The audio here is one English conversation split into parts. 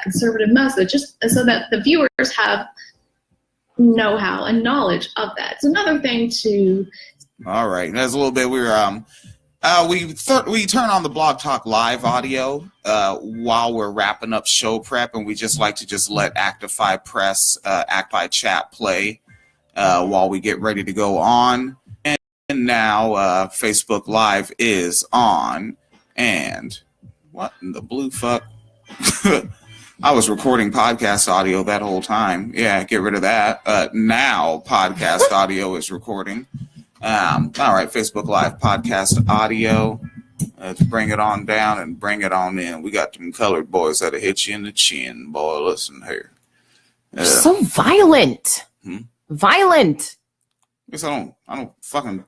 conservative message, just so that the viewers have know-how and knowledge of that. It's another thing to. All right, that's a little bit. We turn on the Blog Talk Live audio while we're wrapping up show prep, and we just like to just let Actify Press, Actify Chat play while we get ready to go on. And now Facebook Live is on, and what in the blue fuck? I was recording podcast audio that whole time. Yeah, get rid of that. Now podcast audio is recording. All right, Facebook Live podcast audio. Let's bring it on down and bring it on in. We got them colored boys that'll hit you in the chin, boy. Listen here. So violent. Violent. Guess I don't fucking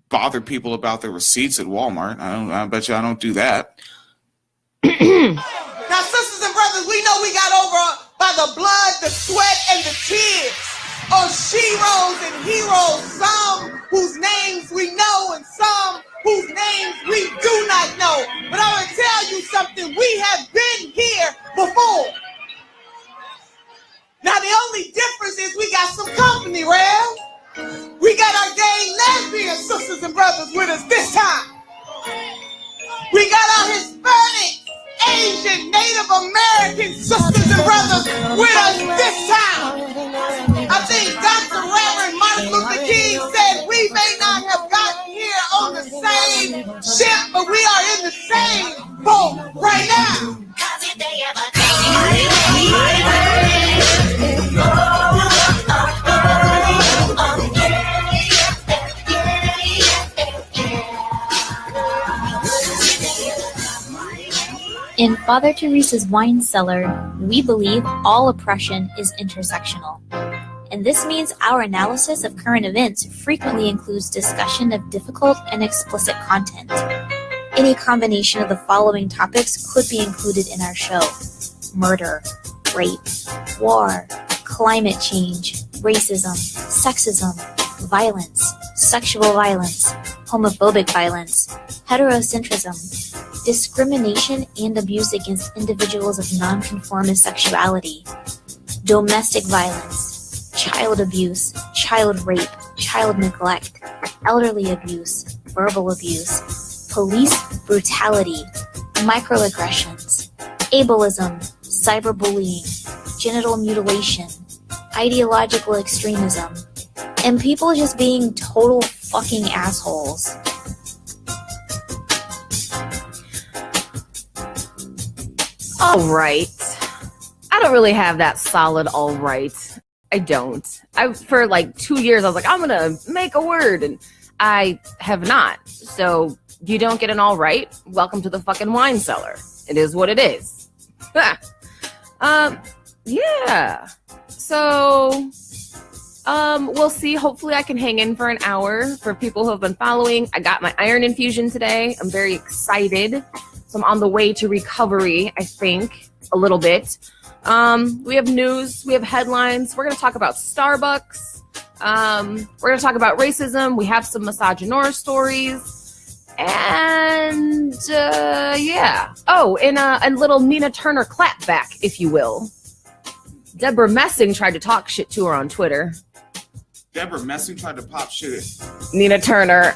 bother people about their receipts at Walmart. I bet you I don't do that. Now, sisters and brothers, we know we got over by the blood, the sweat, and the tears of sheroes and heroes, some whose names we know and some whose names we do not know. But I want to tell you something. We have been here before. Now, the only difference is we got some company, Rev. We got our gay lesbian sisters and brothers with us this time. We got our Hispanic, Asian, Native American sisters and brothers with us this time. I think Dr. Reverend Martin Luther King said we may not have gotten here on the same ship, but we are in the same boat right now. In Father Teresa's Wine Cellar, we believe all oppression is intersectional. And this means our analysis of current events frequently includes discussion of difficult and explicit content. Any combination of the following topics could be included in our show: murder, rape, war, climate change, racism, sexism, violence, sexual violence, homophobic violence, heterocentrism, discrimination and abuse against individuals of nonconformist sexuality, domestic violence, child abuse, child rape, child neglect, elderly abuse, verbal abuse, police brutality, microaggressions, ableism, cyberbullying, genital mutilation, ideological extremism, and people just being total fucking assholes. All right. I don't really have that solid all right. I don't. For like 2 years, I was like, I'm going to make a word, and I have not. So you don't get an all right. Welcome to the fucking wine cellar. It is what it is. Yeah. So, we'll see. Hopefully I can hang in for an hour for people who have been following. I got my iron infusion today. I'm very excited. So I'm on the way to recovery, I think, a little bit. We have news. We have headlines. We're going to talk about Starbucks. We're going to talk about racism. We have some misogynoir stories. And, yeah. Oh, and little Nina Turner clapback, if you will. Deborah Messing tried to talk shit to her on Twitter. Deborah Messing tried to pop shit. Nina Turner.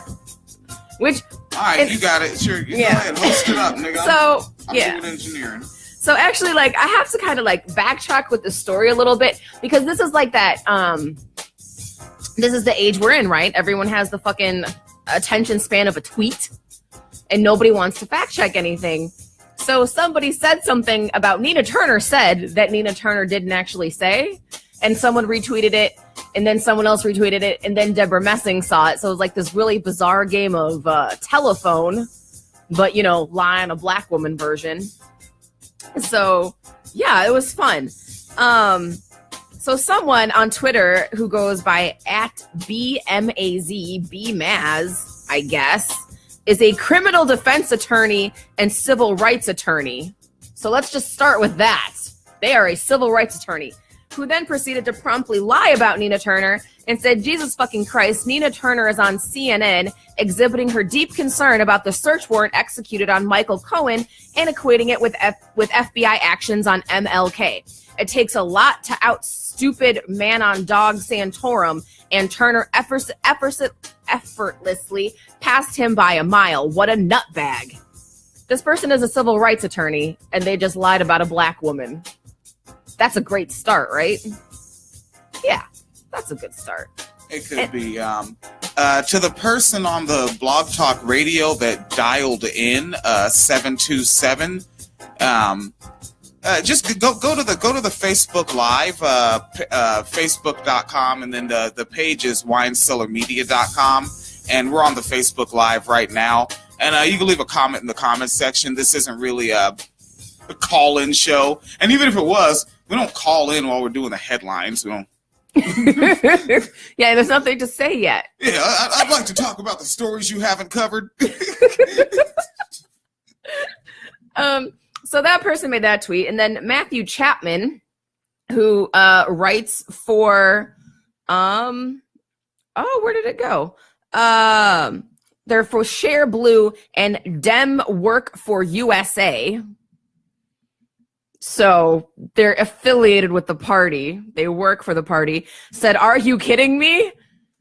Which... All right, you got it. Sure, go ahead. Host it up, nigga. So, I'm doing engineering. So actually, like, I have to kind of, like, backtrack with the story a little bit, because this is like that, this is the age we're in, right? Everyone has the fucking attention span of a tweet, and nobody wants to fact check anything. So somebody said something about Nina Turner said that Nina Turner didn't actually say, and someone retweeted it, and then someone else retweeted it, and then Deborah Messing saw it. So it was like this really bizarre game of telephone, but, you know, lie on a black woman version. So, yeah, it was fun. So someone on Twitter who goes by @BMAZ, BMAZ, I guess, is a criminal defense attorney and civil rights attorney. So let's just start with that. They are a civil rights attorney. who then proceeded to promptly lie about Nina Turner and said, Jesus fucking Christ, Nina Turner is on CNN exhibiting her deep concern about the search warrant executed on Michael Cohen and equating it with FBI actions on MLK. It takes a lot to out stupid man on dog Santorum, and Turner effortlessly passed him by a mile. What a nutbag. This person is a civil rights attorney, and they just lied about a black woman. That's a great start, right? Yeah, that's a good start. It could be. To the person on the Blog Talk Radio that dialed in 727, just go to the Facebook Live, facebook.com, and then the page is winecellarmedia.com, and we're on the Facebook Live right now. And you can leave a comment in the comment section. This isn't really a call-in show, and even if it was, we don't call in while we're doing the headlines. We don't. Yeah, there's nothing to say yet. Yeah, I'd like to talk about the stories you haven't covered. So that person made that tweet, and then Matthew Chapman, who writes for, where did it go? They're for Share Blue and Dem Work for USA. So they're affiliated with the party. They work for the party. Said, "Are you kidding me?"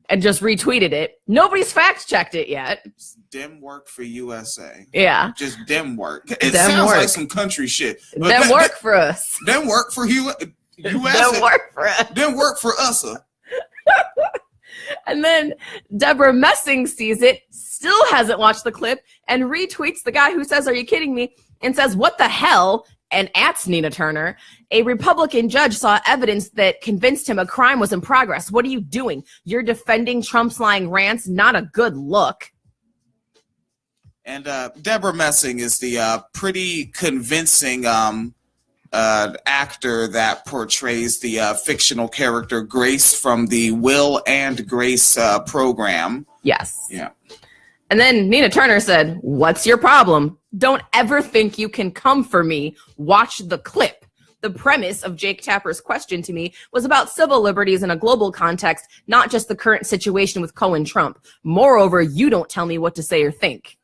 And just retweeted it. Nobody's fact checked it yet. Dem Work for USA. Yeah. Just Dem Work. It Dem sounds work. like some country shit. Dem work for us. Dem work for USA. Dem work for us. Dem work for us. And then Deborah Messing sees it, still hasn't watched the clip, and retweets the guy who says, "Are you kidding me?" and says, "What the hell?" and ats Nina Turner. A Republican judge saw evidence that convinced him a crime was in progress. What are you doing? You're defending Trump's lying rants? Not a good look. And Deborah Messing is the pretty convincing actor that portrays the fictional character Grace from the Will and Grace program. Yes. Yeah. And then Nina Turner said, "What's your problem? Don't ever think you can come for me. Watch the clip." The premise of Jake Tapper's question to me was about civil liberties in a global context, not just the current situation with Cohen Trump. Moreover, you don't tell me what to say or think.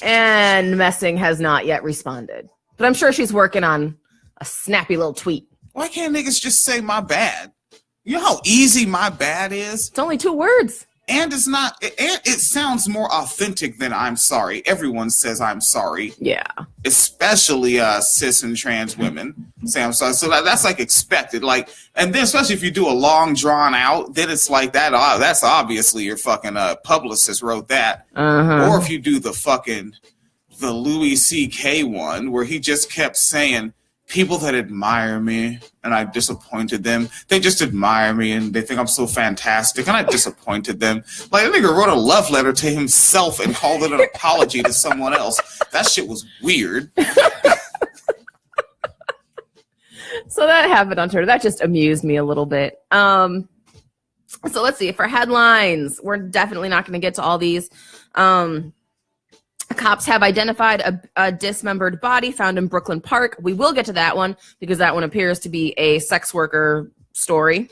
And Messing has not yet responded. But I'm sure she's working on a snappy little tweet. Why can't niggas just say my bad? You know how easy my bad is? It's only 2 words. And it's not, it sounds more authentic than I'm sorry. Everyone says I'm sorry. Yeah. Especially cis and trans women say I'm sorry. So that's like expected. Like, and then especially if you do a long drawn out, then it's like that. That's obviously your fucking publicist wrote that. Uh-huh. Or if you do the Louis C.K. one where he just kept saying, people that admire me and I disappointed them, they just admire me and they think I'm so fantastic and I disappointed them. Like, a nigga wrote a love letter to himself and called it an apology to someone else. That shit was weird. So that happened on Twitter. That just amused me a little bit. So let's see. For headlines, we're definitely not going to get to all these. Cops have identified a dismembered body found in Brooklyn Park. We will get to that one because that one appears to be a sex worker story.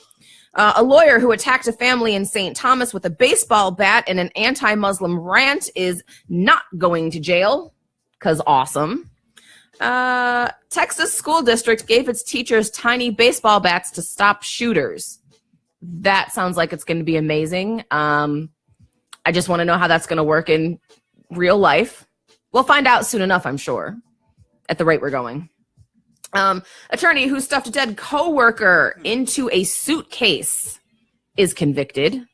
A lawyer who attacked a family in St. Thomas with a baseball bat and an anti-Muslim rant is not going to jail because awesome. Texas school district gave its teachers tiny baseball bats to stop shooters. That sounds like it's going to be amazing. I just want to know how that's going to work in real life. We'll find out soon enough, I'm sure, at the rate we're going. Attorney who stuffed a dead coworker into a suitcase is convicted.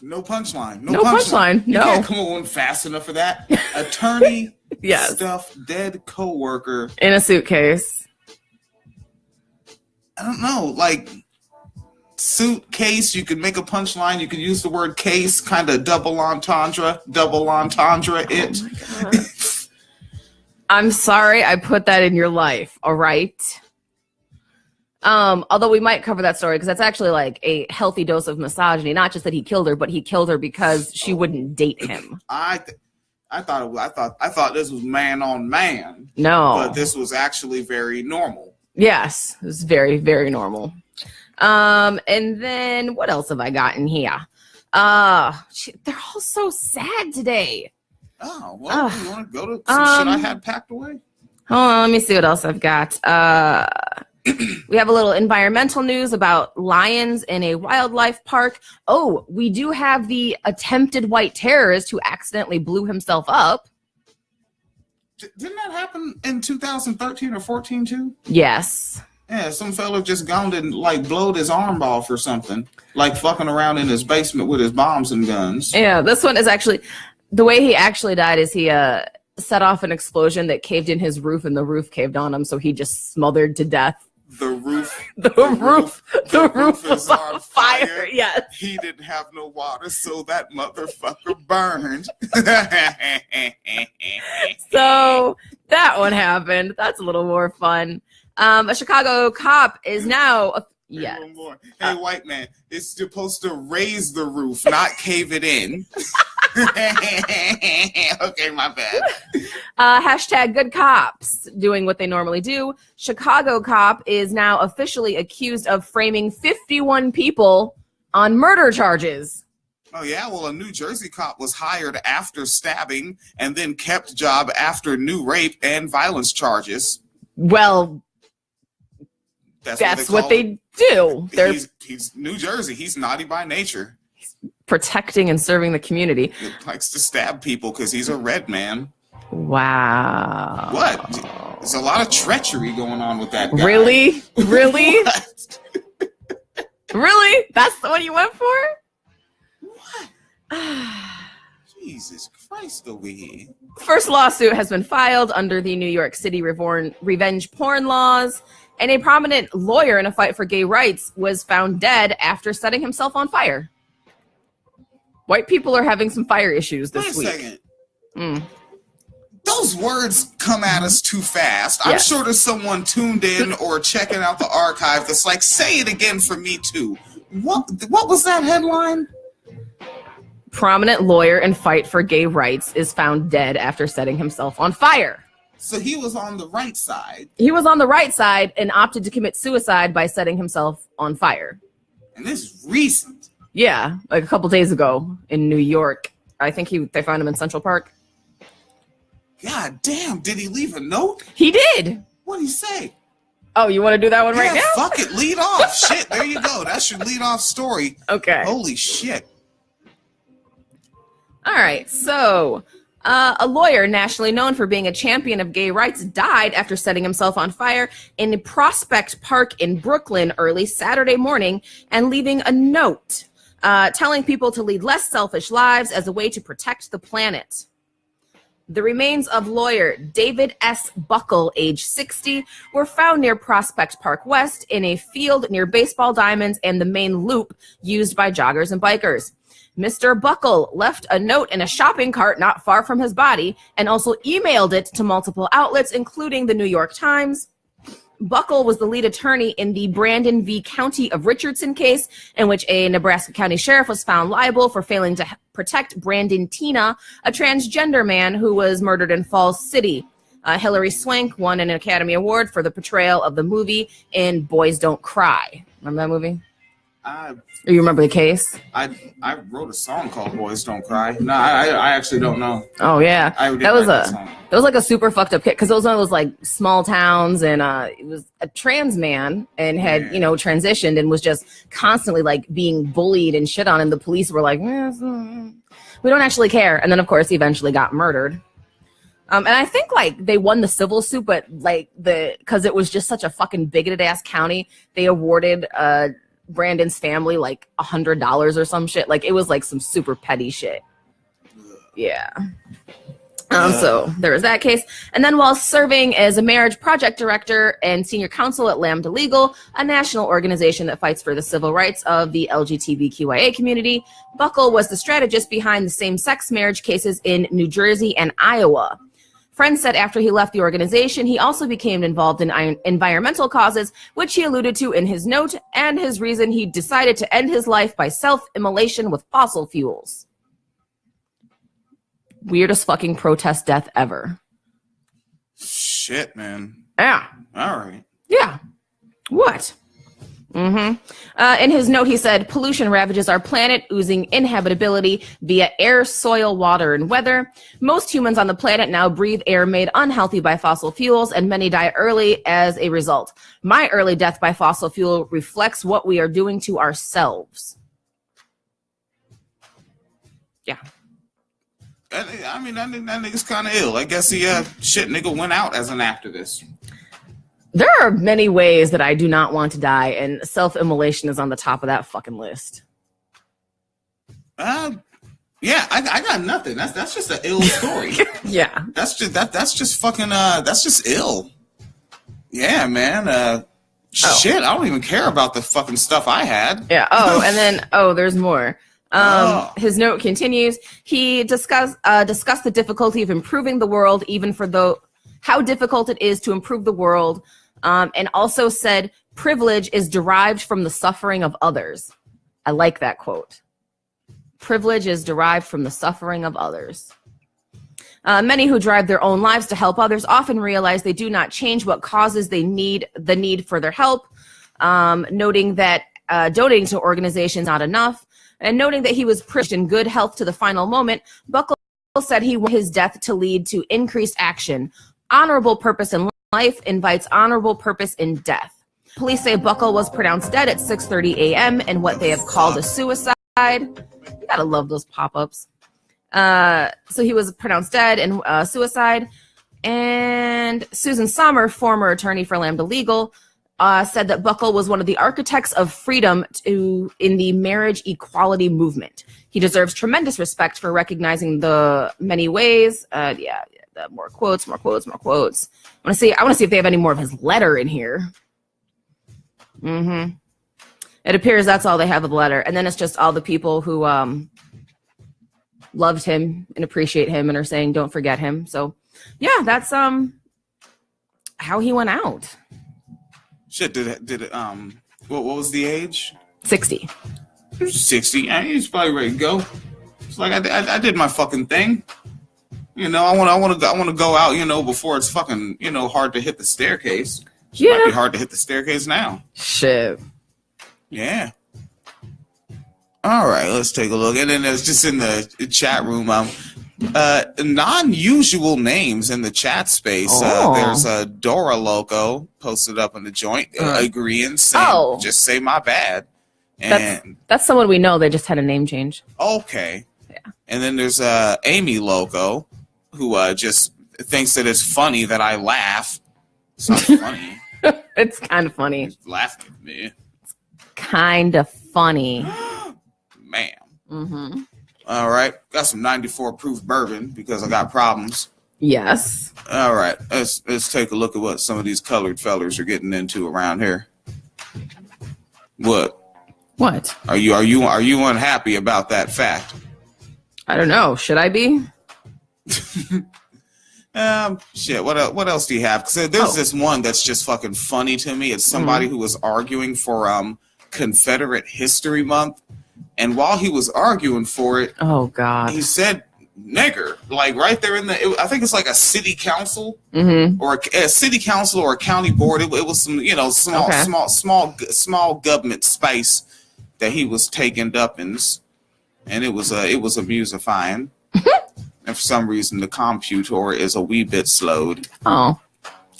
No punchline. No punchline. You No. can't come on fast enough for that. Attorney Yes. stuffed dead coworker In a suitcase. I don't know, like suitcase, you could make a punchline, you could use the word case, kind of double entendre it. Oh my God. I'm sorry I put that in your life, all right? Although we might cover that story because that's actually like a healthy dose of misogyny. Not just that he killed her, but he killed her because she wouldn't date him. I thought this was man on man. No. But this was actually very normal. Yes, it was very, very normal. And then what else have I got in here? They're all so sad today. Oh, well, you want to go to some shit I had packed away? Hold on, let me see what else I've got. We have a little environmental news about lions in a wildlife park. Oh, we do have the attempted white terrorist who accidentally blew himself up. Didn't that happen in 2013 or 14 too? Yes. Yeah, some fella just gone and like blowed his arm off or something, like fucking around in his basement with his bombs and guns. Yeah, this one is actually, the way he actually died is he set off an explosion that caved in his roof and the roof caved on him, so he just smothered to death. The roof was on fire. Yes. He didn't have no water, so that motherfucker burned. So that one happened. That's a little more fun. A Chicago cop is now. Yes. Hey, white man, it's supposed to raise the roof, not cave it in. Okay, my bad. Hashtag good cops doing what they normally do. Chicago cop is now officially accused of framing 51 people on murder charges. Oh, yeah? Well, a New Jersey cop was hired after stabbing and then kept job after new rape and violence charges. Well, that's what they do. He's New Jersey. He's naughty by nature. Protecting and serving the community. He likes to stab people because he's a red man. Wow. What? There's a lot of treachery going on with that guy. Really? Really? Really? That's the one you went for? What? Jesus Christ over here. First lawsuit has been filed under the New York City revenge porn laws, and a prominent lawyer in a fight for gay rights was found dead after setting himself on fire. White people are having some fire issues this week. Wait a second. Those words come at us too fast. Yes. I'm sure there's someone tuned in or checking out the archive that's like, say it again for me too. What was that headline? Prominent lawyer in fight for gay rights is found dead after setting himself on fire. So he was on the right side. He was on the right side and opted to commit suicide by setting himself on fire. And this is recent. Yeah, like a couple days ago in New York. I think they found him in Central Park. God damn, did he leave a note? He did. What'd he say? Oh, you want to do that one right now? Fuck it, lead off. Shit, there you go. That's your lead off story. Okay. Holy shit. All right, so a lawyer nationally known for being a champion of gay rights died after setting himself on fire in Prospect Park in Brooklyn early Saturday morning and leaving a note telling people to lead less selfish lives as a way to protect the planet. The remains of lawyer David S. Buckle, age 60, were found near Prospect Park West in a field near Baseball Diamonds and the main loop used by joggers and bikers. Mr. Buckle left a note in a shopping cart not far from his body and also emailed it to multiple outlets, including the New York Times. Buckle was the lead attorney in the Brandon v. County of Richardson case, in which a Nebraska County sheriff was found liable for failing to protect Brandon Tina, a transgender man who was murdered in Falls City. Hilary Swank won an Academy Award for the portrayal of the movie in Boys Don't Cry. Remember that movie? You remember the case? I wrote a song called Boys Don't Cry. No, I actually don't know. Oh yeah, that was like a super fucked up kid because it was one of those like small towns, and it was a trans man and had transitioned and was just constantly like being bullied and shit on, and the police were like, we don't actually care, and then of course he eventually got murdered. And I think like they won the civil suit, but like because it was just such a fucking bigoted ass county, they awarded Brandon's family like $100 or some shit. Like it was like some super petty shit. Yeah. So there was that case. And then while serving as a marriage project director and senior counsel at Lambda Legal, a national organization that fights for the civil rights of the LGBTQIA community, Buckle was the strategist behind the same-sex marriage cases in New Jersey and Iowa. Friends said after he left the organization, he also became involved in environmental causes, which he alluded to in his note, and his reason he decided to end his life by self-immolation with fossil fuels. Weirdest fucking protest death ever. Shit, man. Yeah. All right. Yeah. What? In his note, he said, pollution ravages our planet, oozing inhabitability via air, soil, water, and weather. Most humans on the planet now breathe air made unhealthy by fossil fuels, and many die early as a result. My early death by fossil fuel reflects what we are doing to ourselves. Yeah. I mean, that nigga's kind of ill. I guess he, shit, nigga went out as an activist. There are many ways that I do not want to die, and self-immolation is on the top of that fucking list. Yeah, I got nothing. That's just an ill story. Yeah. That's just fucking, that's just ill. Yeah, man. Shit, I don't even care about the fucking stuff I had. Yeah. And then, there's more. His note continues. He discussed the difficulty of improving the world, even for how difficult it is to improve the world. And also said, privilege is derived from the suffering of others. I like that quote. Privilege is derived from the suffering of others. Many who drive their own lives to help others often realize they do not change what causes the need for their help, noting that donating to organizations is not enough, and noting that he was privileged in good health to the final moment. Buckle said he wanted his death to lead to increased action. Honorable purpose in life invites honorable purpose in death. Police say Buckle was pronounced dead at 6:30 a.m. in what they have called a suicide. You gotta love those pop-ups. So he was pronounced dead in suicide. And Susan Sommer, former attorney for Lambda Legal, said that Buckle was one of the architects of freedom in the marriage equality movement. He deserves tremendous respect for recognizing the many ways. More quotes. I want to see if they have any more of his letter in here. It appears that's all they have of the letter. And then it's just all the people who loved him and appreciate him and are saying don't forget him. So yeah, that's how he went out. Shit, did it what was the age? 60. 60. Yeah, he's probably ready to go. It's like I did my fucking thing. You know, I want to go out, you know, before it's fucking, you know, hard to hit the staircase. It might be hard to hit the staircase now. Shit. Yeah. All right, let's take a look. And then there's just in the chat room, non-usual names in the chat space. There's a Dora Loco posted up in the joint, agreeing, saying, just say my bad. And that's someone we know. They just had a name change. Okay. Yeah. And then there's Amy Loco, who just thinks that it's funny that I laugh. It's not funny. It's kind of funny. Just laughing at me. It's kind of funny. Man. All right. Got some 94 proof bourbon because I got problems. Yes. All right. Let's take a look at what some of these colored fellers are getting into around here. What? Are you unhappy about that fact? I don't know. Should I be? Shit. What else do you have? Because there's this one that's just fucking funny to me. It's somebody who was arguing for Confederate History Month, and while he was arguing for it, oh god, he said nigger, like right there in I think it's like a city council or a city council or a county board. It was some, you know, small government space that he was taking dumpings, and it was amusifying. And for some reason, the computer is a wee bit slowed. Oh,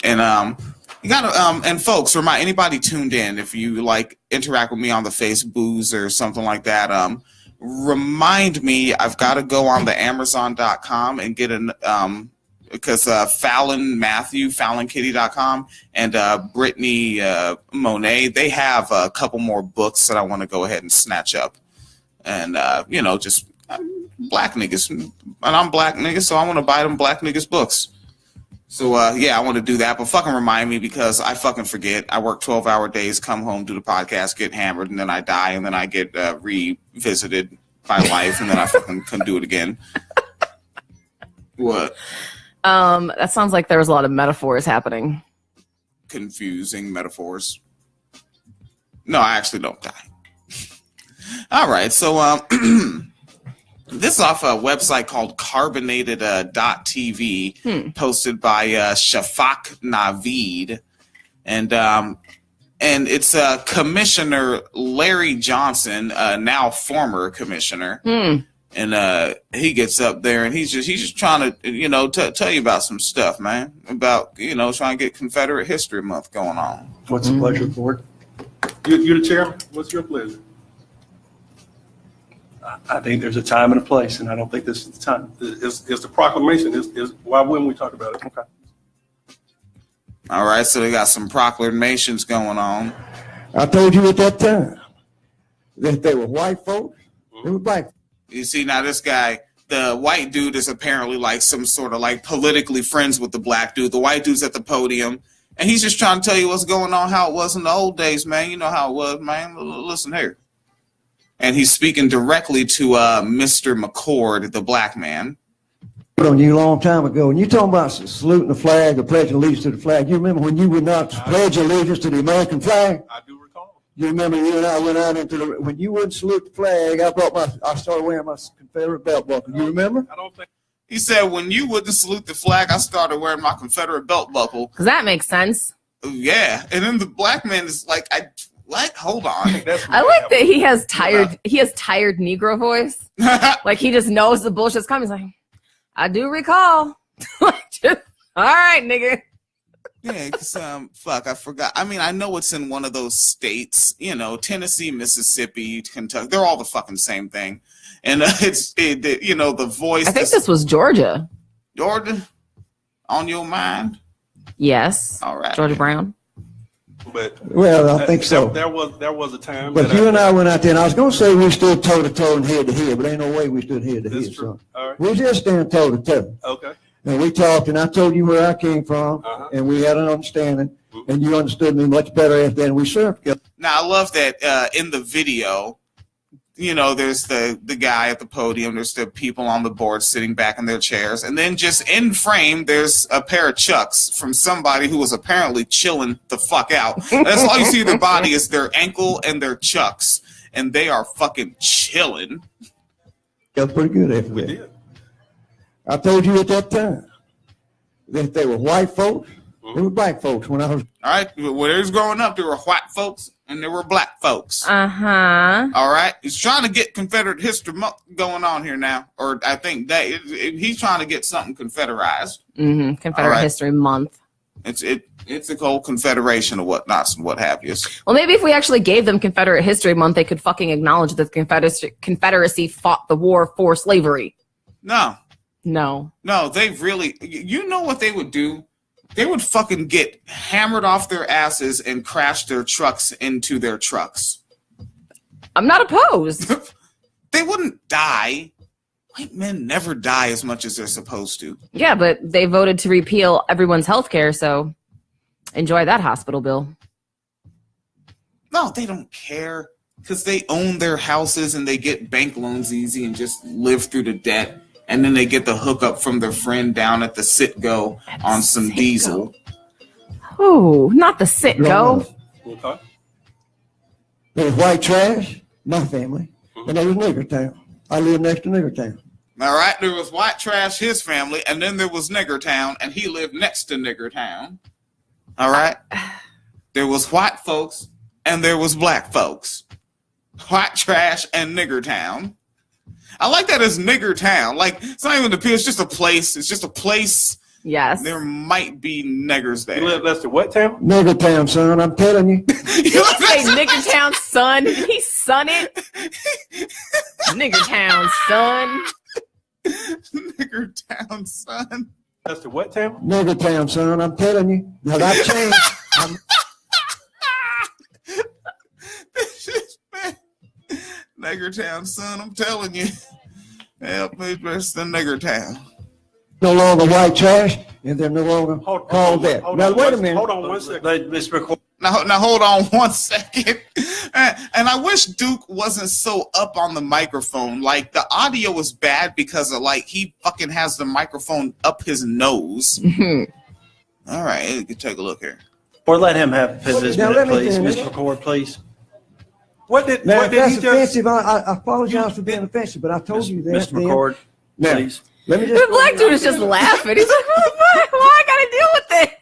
and you gotta and folks, remind anybody tuned in, if you like interact with me on the Facebooks or something like that, remind me I've got to go on the Amazon.com and get because FallonKitty.com and Brittany Monet, they have a couple more books that I want to go ahead and snatch up, and you know, just black niggas, and I'm black niggas, so I want to buy them black niggas books. So yeah, I want to do that, but fucking remind me because I fucking forget. I work 12-hour days, come home, do the podcast, get hammered, and then I die, and then I get revisited by life, and then I fucking can do it again. What? That sounds like there was a lot of metaphors happening. Confusing metaphors. No, I actually don't die. All right, so This is off a website called carbonated.tv, posted by Shafak Naveed. And it's Commissioner Larry Johnson, now former commissioner. And he gets up there and he's just trying to, tell you about some stuff, man, about, trying to get Confederate History Month going on. What's the pleasure, Ford? You're the chairman. What's your pleasure? I think there's a time and a place, and I don't think this is the time. It's the proclamation. Is why wouldn't we talk about it? Okay. All right, so they got some proclamations going on. I told you at that time that they were white folks, they were black. You see, now this guy, the white dude is apparently like some sort of like politically friends with the black dude. The white dude's at the podium, and he's just trying to tell you what's going on, how it was in the old days, man. You know how it was, man. Listen here. And he's speaking directly to Mr. McCord, the black man. On you a long time ago, and you talking about saluting the flag or pledging allegiance to the flag. You remember when you would not pledge allegiance to the American flag? I do recall. You remember you and I went out into when you wouldn't salute the flag. I started wearing my Confederate belt buckle. You remember? I don't think. He said when you wouldn't salute the flag, I started wearing my Confederate belt buckle. Because that makes sense. Yeah, and then the black man is like, hold on. I like that he has tired Negro voice. Like he just knows the bullshit's coming. He's like, I do recall. All right, nigga. Yeah, because I forgot. I mean, I know it's in one of those states, Tennessee, Mississippi, Kentucky. They're all the fucking same thing. And the voice. I think this was Georgia. Georgia, on your mind? Yes. All right. Georgia Brown. But well, I think so. There was a time. But you and I went out there, and I was going to say we stood toe to toe and head to head, but ain't no way we stood head to head. So all right. we just stand toe to toe. Okay. And we talked, and I told you where I came from, and we had an understanding, and you understood me much better after that, and we served together. Now, I love that in the video, there's the guy at the podium, there's the people on the board sitting back in their chairs, and then just in frame, there's a pair of Chucks from somebody who was apparently chilling the fuck out. That's all you see in their body is their ankle and their Chucks, and they are fucking chilling. That's pretty good after We that. did. I told you at that time that they were white folks, they were black folks. When I was all right, when it was growing up, there were white folks and there were black folks. Uh-huh. All right, he's trying to get Confederate History Month going on here now, or I think that he's trying to get something Confederized. Confederate History Month. It's a whole confederation of whatnots and what have you. Well, maybe if we actually gave them Confederate History Month, they could fucking acknowledge that the Confederacy fought the war for slavery. No, they really, you know what they would do? They would fucking get hammered off their asses and crash their trucks into their trucks. I'm not opposed. They wouldn't die. White men never die as much as they're supposed to. Yeah, but they voted to repeal everyone's health care, so enjoy that hospital bill. No, they don't care because they own their houses and they get bank loans easy and just live through the debt. And then they get the hookup from their friend down at the Citgo on some diesel. Oh, not the Citgo. Okay. there was white trash, my family, and there was nigger town. I lived next to nigger town. All right, there was white trash, his family, and then there was nigger town, and he lived next to nigger town. All right, there was white folks, and there was black folks. White trash and nigger town. I like that as nigger town. Like, it's not even it's just a place. It's just a place. Yes. There might be niggers there. You live next to what town? Nigger town, son, I'm telling you. You say nigger town, son. He son it. Nigger town, son. Nigger town, son. Next to what town? Nigger town, son, I'm telling you. Now that changed. Nigger town, son, I'm telling you. Help me, it's the nigger town. No longer white trash, and they're no longer called that. Now, wait a minute. Hold on one second. Now hold on 1 second. And I wish Duke wasn't so up on the microphone. Like, the audio was bad because of, like, he fucking has the microphone up his nose. All right, you can take a look here. Or let him have his Now, minute, let me please. finish. Mr. McCord, please. What did Now, what if did that's he just? offensive, I apologize for being offensive, but I told you that. Mr. then. McCord, Now, please. let me The just. black dude is just laughing. He's like, what the fuck? Why I gotta deal with this?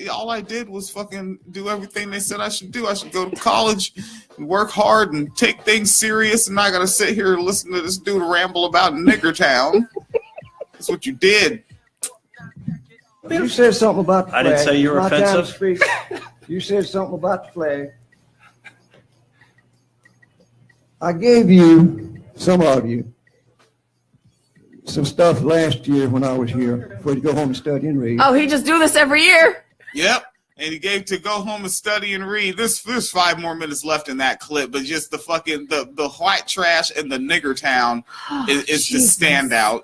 All I did was fucking do everything they said I should do. I should go to college and work hard and take things serious, and I gotta sit here and listen to this dude ramble about Nigger Town. That's what you did. You said something about the flag. I didn't say you were My time to offensive. speak. You said something about the flag. I gave you, some of you, some stuff last year when I was here for you to go home and study and read. Oh, he just do this every year? Yep. And he gave to go home and study and read. There's 5 more minutes left in that clip, but just the fucking the white trash and the Nigger Town is the standout.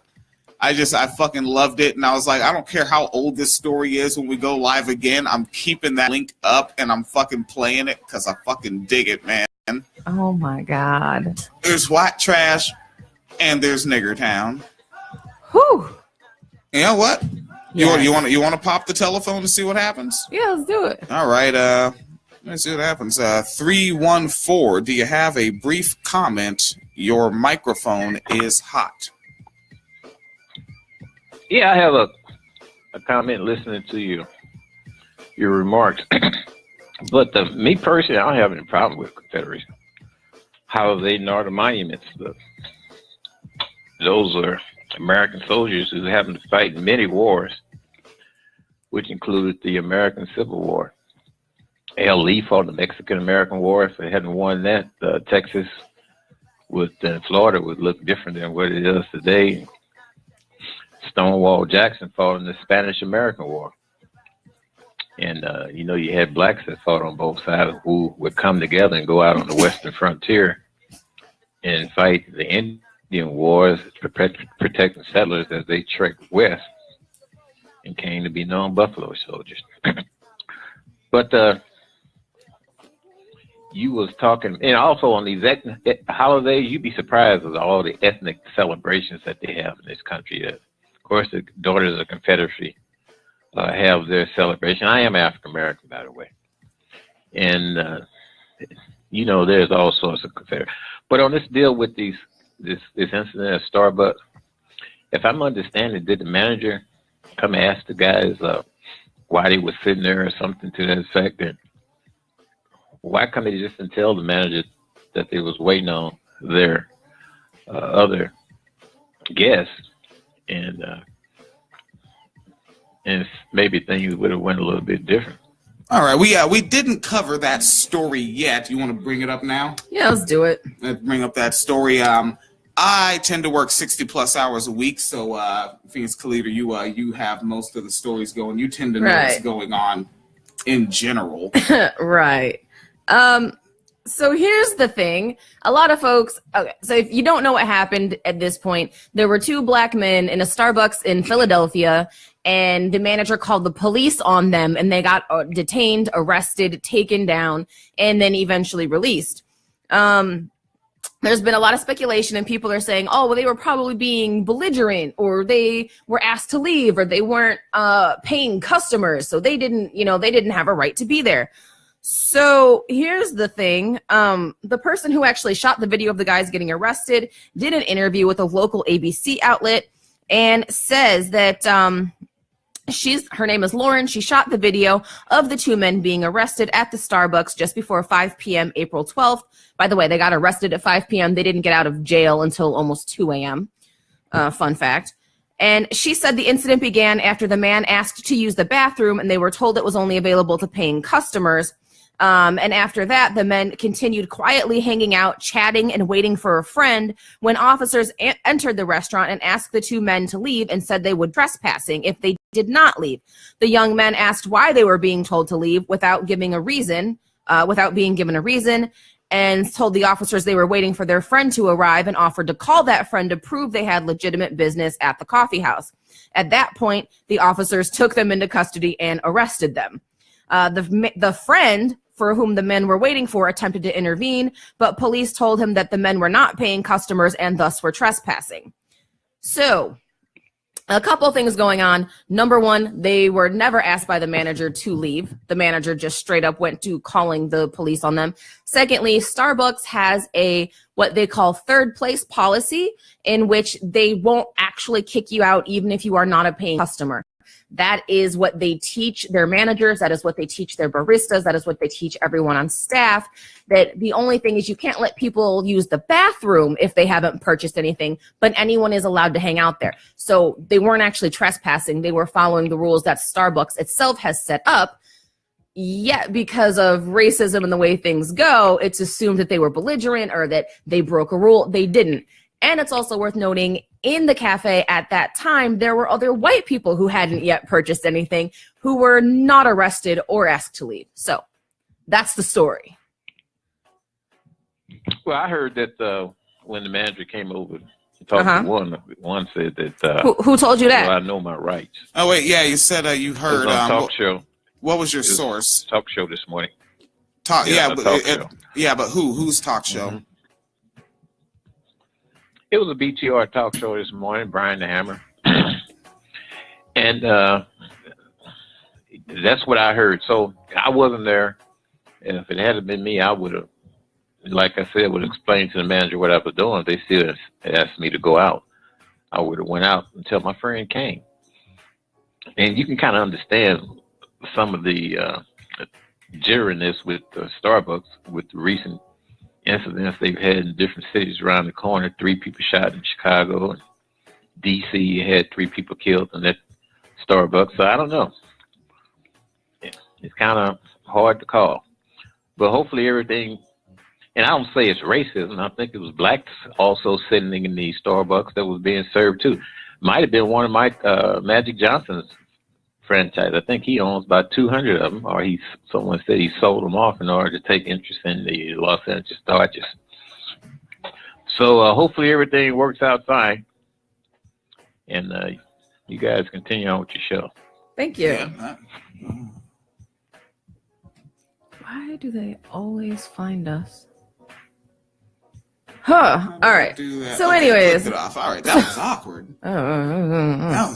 I fucking loved it, and I was like, I don't care how old this story is when we go live again. I'm keeping that link up, and I'm fucking playing it because I fucking dig it, man. Oh my God. There's white trash, and there's Nigger Town. Whew. You know what? Yeah. You want to pop the telephone and see what happens? Yeah, let's do it. All right. Let's see what happens. 314. Do you have a brief comment? Your microphone is hot. Yeah, I have a comment listening to your remarks. But me personally, I don't have any problem with Confederation. How they know the monuments. Those are American soldiers who happened to fight in many wars, which included the American Civil War. Al Lee fought the Mexican-American War. If they hadn't won that, Texas and Florida would look different than what it is today. Stonewall Jackson fought in the Spanish-American War. And, you had blacks that fought on both sides who would come together and go out on the western frontier and fight the Indian wars to protect the settlers as they trekked west and came to be known Buffalo Soldiers. But you was talking, and also on these holidays, you'd be surprised with all the ethnic celebrations that they have in this country. Of course, the Daughters of Confederacy have their celebration. I am African American, by the way, and there's all sorts of Confederate. But on this deal with this incident at Starbucks, if I'm understanding, did the manager come ask the guys why they were sitting there or something to that effect? And why come they just didn't tell the manager that they was waiting on their other guests, and maybe things would have went a little bit different. All right, we didn't cover that story yet. You want to bring it up now? Yeah, let's do it. Let's bring up that story. I tend to work 60+ hours a week, so Phoenix Khalida, you have most of the stories going. You tend to know what's going on in general. Right. So here's the thing. A lot of folks, okay, so if you don't know what happened at this point, there were 2 black men in a Starbucks in Philadelphia, and the manager called the police on them, and they got detained, arrested, taken down, and then eventually released. There's been a lot of speculation, and people are saying, oh, well, they were probably being belligerent, or they were asked to leave, or they weren't paying customers, so they didn't have a right to be there. So here's the thing. The person who actually shot the video of the guys getting arrested did an interview with a local ABC outlet and says that her name is Lauren. She shot the video of the 2 men being arrested at the Starbucks just before 5 p.m. April 12th. By the way, they got arrested at 5 p.m. They didn't get out of jail until almost 2 a.m. Fun fact. And she said the incident began after the man asked to use the bathroom, and they were told it was only available to paying customers. And after that, the men continued quietly hanging out, chatting, and waiting for a friend when officers entered the restaurant and asked the 2 men to leave and said they would trespassing if they did not leave. The young men asked why they were being told to leave without being given a reason, and told the officers they were waiting for their friend to arrive and offered to call that friend to prove they had legitimate business at the coffee house. At that point, the officers took them into custody and arrested them. The friend for whom the men were waiting for attempted to intervene, but police told him that the men were not paying customers and thus were trespassing. So A couple of things going on. Number one, they were never asked by the manager to leave. The manager just straight up went to calling the police on them. Secondly, Starbucks has a what they call third place policy in which they won't actually kick you out even if you are not a paying customer. That is what they teach their managers. That is what they teach their baristas. That is what they teach everyone on staff. That the only thing is you can't let people use the bathroom if they haven't purchased anything, but anyone is allowed to hang out there. So they weren't actually trespassing. They were following the rules that Starbucks itself has set up. Yet because of racism and the way things go, it's assumed that they were belligerent or that they broke a rule. They didn't. And it's also worth noting, in the cafe at that time, there were other white people who hadn't yet purchased anything who were not arrested or asked to leave. So that's the story. Well, I heard that when the manager came over to talk to one said that... who told you that? Well, I know my rights. Oh, wait, yeah, you said you heard... It was on talk show. What was your source? Talk show this morning. But show. Whose talk show? Mm-hmm. It was a BTR talk show this morning, Brian the Hammer. And that's what I heard. So I wasn't there. And if it hadn't been me, I would have, like I said, would have explained to the manager what I was doing. If they still asked me to go out, I would have went out until my friend came. And you can kind of understand some of the jitteriness with Starbucks with the recent incidents they've had in different cities around the corner. 3 people shot in Chicago, and DC had 3 people killed in that Starbucks. So I don't know. It's kind of hard to call, but hopefully everything. And I don't say it's racism. I think it was blacks also sitting in the Starbucks that was being served too. Might have been one of Mike Magic Johnson's franchise. I think he owns about 200 of them, or someone said he sold them off in order to take interest in the Los Angeles Dodgers. So hopefully everything works out fine, and you guys continue on with your show. Thank you. Yeah. Why do they always find us? Huh. All right. So anyways. All right. That was awkward. That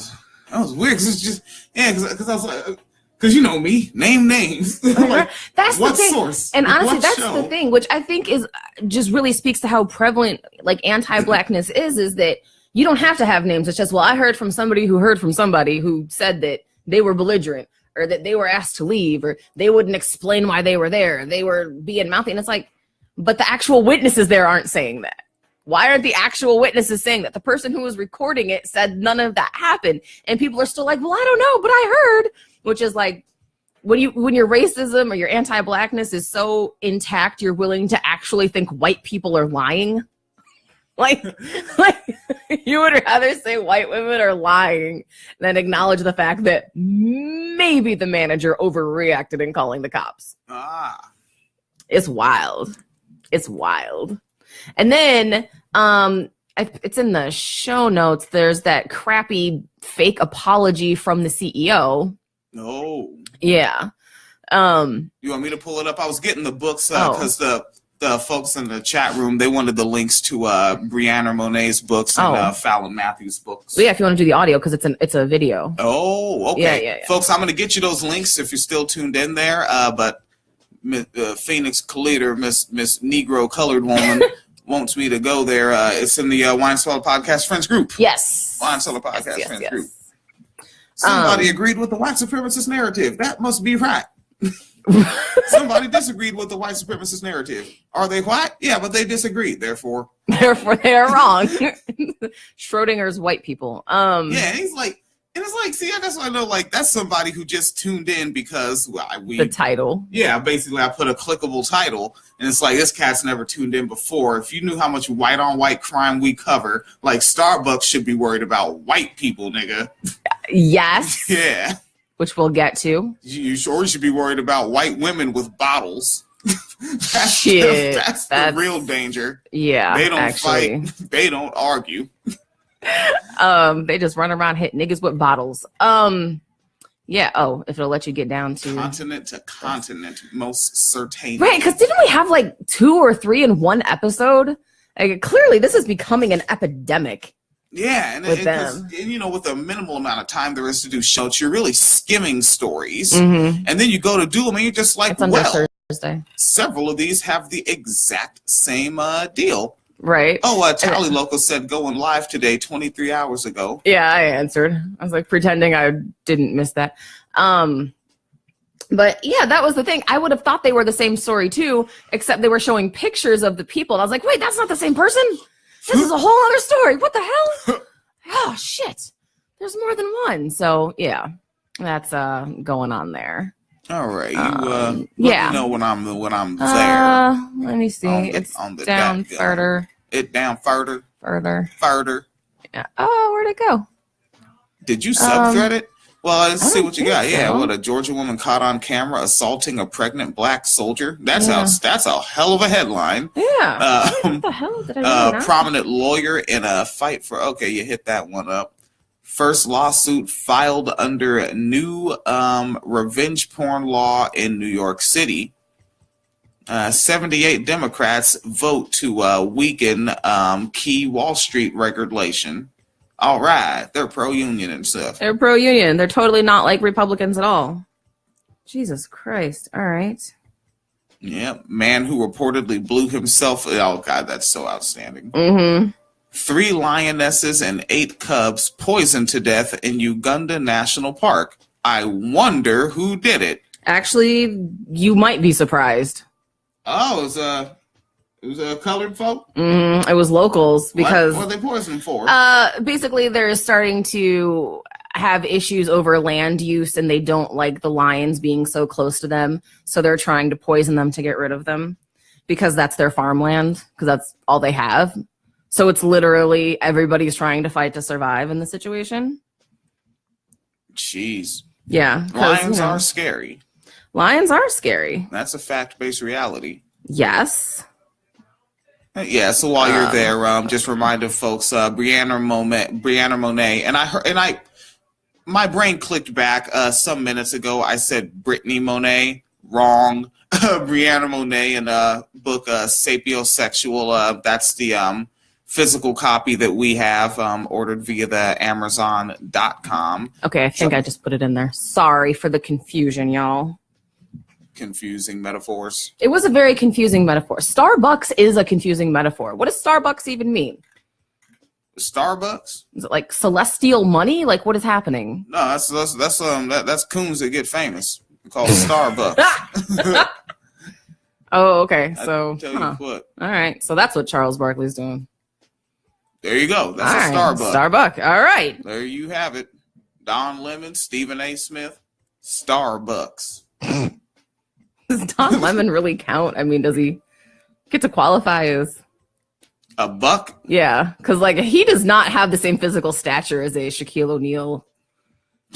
was weird. Cause it's just, because I was like, because you know me, name names. Like, that's what the thing. Source? And honestly, what that's show? the thing, which I think is just really speaks to how prevalent like anti-blackness is that you don't have to have names. It's just, well, I heard from somebody who said that they were belligerent or that they were asked to leave or they wouldn't explain why they were there. They were being mouthy. And it's like, but the actual witnesses there aren't saying that. Why aren't the actual witnesses saying that? The person who was recording it said none of that happened. And people are still like, well, I don't know, but I heard. Which is like, when your racism or your anti-blackness is so intact, you're willing to actually think white people are lying. Like you would rather say white women are lying than acknowledge the fact that maybe the manager overreacted in calling the cops. It's wild. It's wild. And then it's in the show notes. There's that crappy fake apology from the CEO. No. Yeah. You want me to pull it up? I was getting the books because the folks in the chat room, they wanted the links to Brianna Monet's books and Fallon Matthews' books. Well, yeah, if you want to do the audio, because it's a video. Oh, okay. Yeah. Folks, I'm going to get you those links if you're still tuned in there. But Phoenix Collider, Miss Negro Colored Woman, wants me to go there. It's in the Wine Cellar Podcast Friends group. Yes. Wine Cellar Podcast Friends group. Somebody agreed with the white supremacist narrative. That must be right. Somebody disagreed with the white supremacist narrative. Are they white? Yeah, but they disagreed. Therefore they are wrong. Schrodinger's white people. Yeah, and he's like, and it's like, see, that's why I know, like, that's somebody who just tuned in because the title. Yeah, basically, I put a clickable title, and it's like, this cat's never tuned in before. If you knew how much white on white crime we cover, like, Starbucks should be worried about white people, nigga. Yes. Yeah. Which we'll get to. You sure should be worried about white women with bottles. That's the real danger. Yeah. They don't fight. They don't argue. They just run around hitting niggas with bottles. Yeah. Oh, if it'll let you get down to continent to continent, most certain. Right, because didn't we have like 2 or 3 in one episode? Like, clearly, this is becoming an epidemic. Yeah, and, with and them. you know, with the minimal amount of time there is to do shows, you're really skimming stories, Mhm. and then you go to do them, and you're just like, It's under well, Thursday. several of these have the exact same deal. Right. Oh, Tally Local said going live today 23 hours ago. Yeah, I answered. I was like pretending I didn't miss that. But yeah, that was the thing. I would have thought they were the same story too, except they were showing pictures of the people. And I was like, wait, that's not the same person? This is a whole other story. What the hell? Oh, shit. There's more than one. So yeah, that's going on there. All right, you yeah. let me know when I'm there. Let me see. It's down further. It down further. Further. Yeah. Oh, where'd it go? Did you subthread it? Well, let's see what you got. So. Yeah, what, a Georgia woman caught on camera assaulting a pregnant black soldier. That's a hell of a headline. Yeah. What the hell did I do? Prominent lawyer in a fight for. Okay, you hit that one up. First lawsuit filed under new revenge porn law in New York City. 78 Democrats vote to weaken key Wall Street regulation. All right, they're pro-union and stuff. They're pro-union. They're totally not like Republicans at all. Jesus Christ. All right. Yeah, man who reportedly blew himself. Oh, God, that's so outstanding. Mm-hmm. 3 lionesses and 8 cubs poisoned to death in Uganda National Park. I wonder who did it. Actually, you might be surprised. Oh, it was a colored folk? It was locals because what are they poisoned for? Basically they're starting to have issues over land use and they don't like the lions being so close to them, so they're trying to poison them to get rid of them because that's their farmland, because that's all they have. So it's literally everybody's trying to fight to survive in the situation. Jeez. Yeah. Lions are scary. Lions are scary. That's a fact-based reality. Yes. Yeah, so while you're there, just reminding folks, Brianna Monet, and my brain clicked back some minutes ago. I said Brittany Monet, wrong. Brianna Monet in book Sapiosexual. That's the physical copy that we have ordered via the Amazon.com. Okay, I think I just put it in there. Sorry for the confusion, y'all. Confusing metaphors. It was a very confusing metaphor. Starbucks is a confusing metaphor. What does Starbucks even mean? Starbucks? Is it like celestial money? Like what is happening? No, that's coons that get famous. Called Starbucks. Oh, okay. So tell you what. All right. So that's what Charles Barkley's doing. There you go. That's a Starbucks. Starbucks. All right. There you have it. Don Lemon, Stephen A. Smith, Starbucks. Does Don Lemon really count? I mean, does he get to qualify as a buck? Yeah, because like he does not have the same physical stature as a Shaquille O'Neal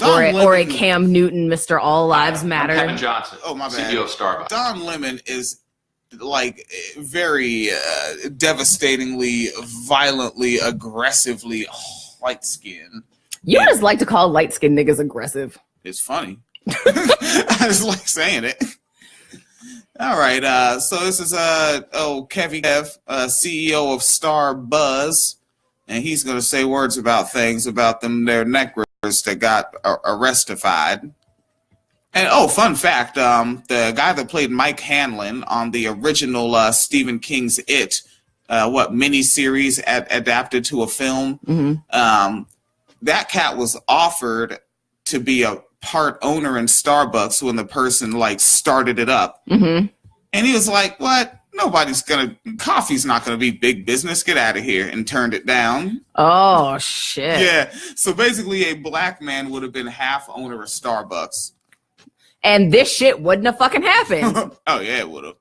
or a Cam Newton, Mr. All Lives Matter. I'm Kevin Johnson. Oh, my bad. CEO of Starbucks. Don Lemon is like very devastatingly, violently, aggressively light skinned. You just like to call light skinned niggas aggressive. It's funny. I just like saying it. All right, so this is Kevin Kev, CEO of Star Buzz, and he's going to say words about things about their neckers that got arrestified. And fun fact, the guy that played Mike Hanlon on the original Stephen King's It, miniseries adapted to a film, that cat was offered to be a part owner in Starbucks when the person started it up. And he was like, what? Coffee's not gonna be big business. Get out of here, and turned it down. Oh shit. Yeah. So basically a black man would have been half owner of Starbucks. And this shit wouldn't have fucking happened. Oh yeah, it would have.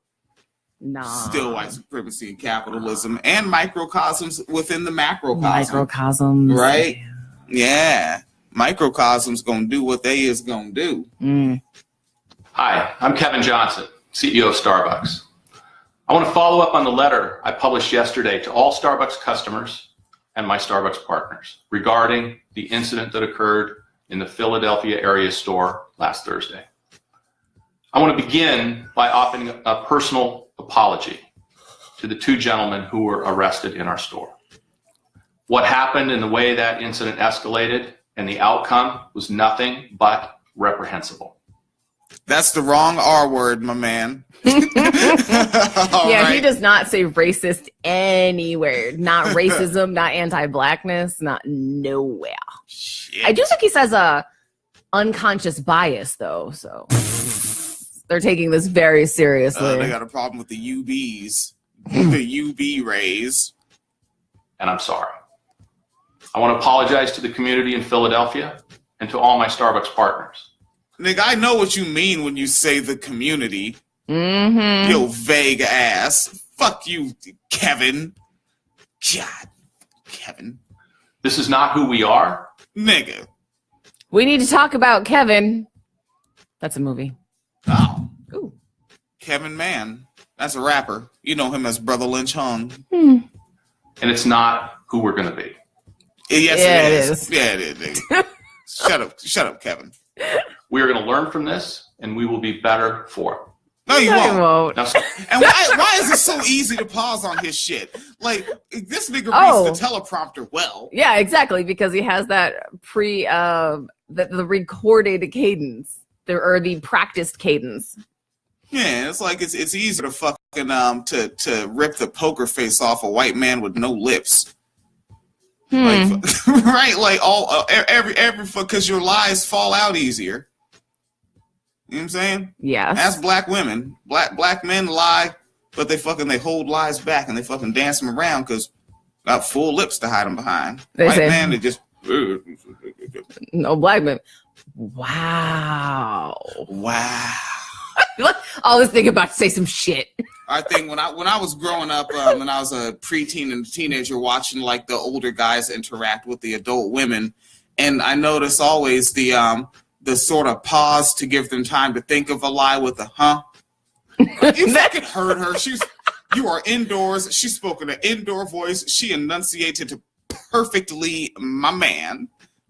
Nah. Still white supremacy and capitalism and microcosms within the macrocosm. Microcosms. Right? Yeah. Microcosm's gonna do what they is gonna do. Hi, I'm Kevin Johnson, CEO of Starbucks. I want to follow up on the letter I published yesterday to all Starbucks customers and my Starbucks partners regarding the incident that occurred in the Philadelphia area store last Thursday. I want to begin by offering a personal apology to the 2 gentlemen who were arrested in our store. What happened and the way that incident escalated and the outcome was nothing but reprehensible. That's the wrong R word, my man. Yeah, right. he does not say racist anywhere. Not racism, not anti-blackness, not nowhere. Shit. I do think he says unconscious bias, though, so they're taking this very seriously. They got a problem with the UBs, the UB rays. And I'm sorry. I want to apologize to the community in Philadelphia and to all my Starbucks partners. Nigga, I know what you mean when you say the community. Mm-hmm. Yo, vague ass. Fuck you, Kevin. God, Kevin. This is not who we are. Nigga. We need to talk about Kevin. That's a movie. Oh. Ooh. Kevin Mann. That's a rapper. You know him as Brother Lynch Hung. And it's not who we're going to be. Yes, Yeah, it it is. Yeah, it is. Nigga. Shut up, Kevin. We are going to learn from this, and we will be better for it. No, you won't. Now, And why is it so easy to pause on his shit? Like, this nigga reads the teleprompter well. Yeah, exactly, because he has that the recorded cadence, or the practiced cadence. Yeah, it's like it's easy to fucking to rip the poker face off a white man with no lips. Like, right? Like every because your lies fall out easier. You know what I'm saying? Yeah. Ask black women. Black men lie, but they hold lies back and they fucking dance them around because got full lips to hide them behind. White man, they just no black men. Wow. I was thinking about to say some shit. I think when I was growing up, when I was a preteen and teenager, watching like the older guys interact with the adult women, and I noticed always the sort of pause to give them time to think of a lie with a huh. You fucking heard her. You are indoors. She spoke in an indoor voice. She enunciated perfectly, my man.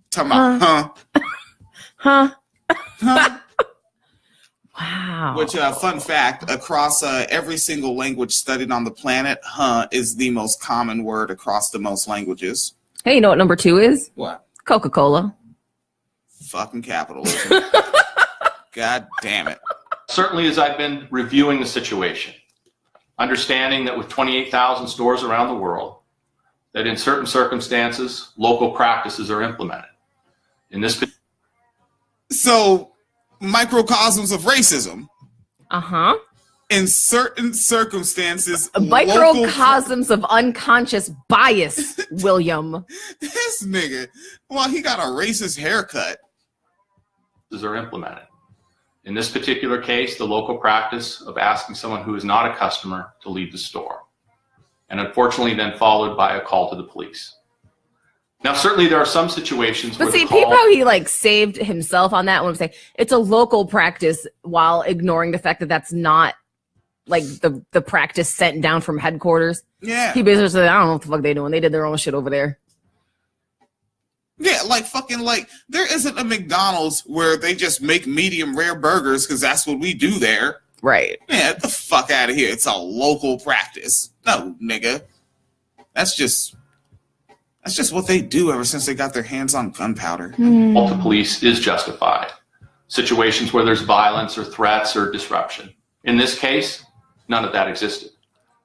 Talking about huh. Wow. Which, fun fact, across every single language studied on the planet, huh is the most common word across the most languages. Hey, you know what number 2 is? What? Coca-Cola. Fucking capitalism. God damn it. Certainly, as I've been reviewing the situation, understanding that with 28,000 stores around the world, that in certain circumstances, local practices are implemented. In this, so microcosms of racism. Uh-huh. In certain circumstances, microcosms of unconscious bias, William. This nigga, well, he got a racist haircut. Are implemented. In this particular case, the local practice of asking someone who is not a customer to leave the store, and unfortunately then followed by a call to the police. Now, certainly there are some situations where peep how he like saved himself on that one, saying it's a local practice while ignoring the fact that that's not like the practice sent down from headquarters. Yeah. He basically said, I don't know what the fuck they doing. They did their own shit over there. Yeah, like fucking like there isn't a McDonald's where they just make medium rare burgers because that's what we do there. Right. Yeah, get the fuck out of here. It's a local practice. No, nigga. That's just what they do ever since they got their hands on gunpowder. Call to police is justified. Situations where there's violence or threats or disruption. In this case, none of that existed.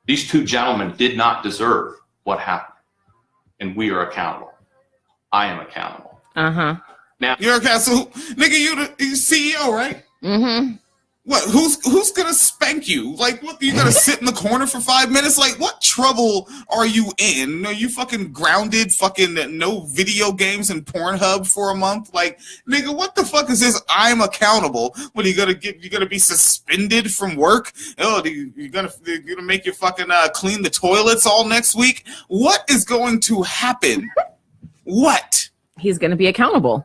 These two gentlemen did not deserve what happened, and we are accountable. I am accountable. Uh-huh. Now you're accountable. Nigga, you the CEO, right? Mm-hmm. What? Who's gonna spank you? Like, what? You gonna sit in the corner for 5 minutes? Like, what trouble are you in? Are you fucking grounded? Fucking no video games and Pornhub for a month? Like, nigga, what the fuck is this? I'm accountable. What are you gonna get? You gonna be suspended from work? Oh, you're gonna make you fucking clean the toilets all next week? What is going to happen? What? He's gonna be accountable.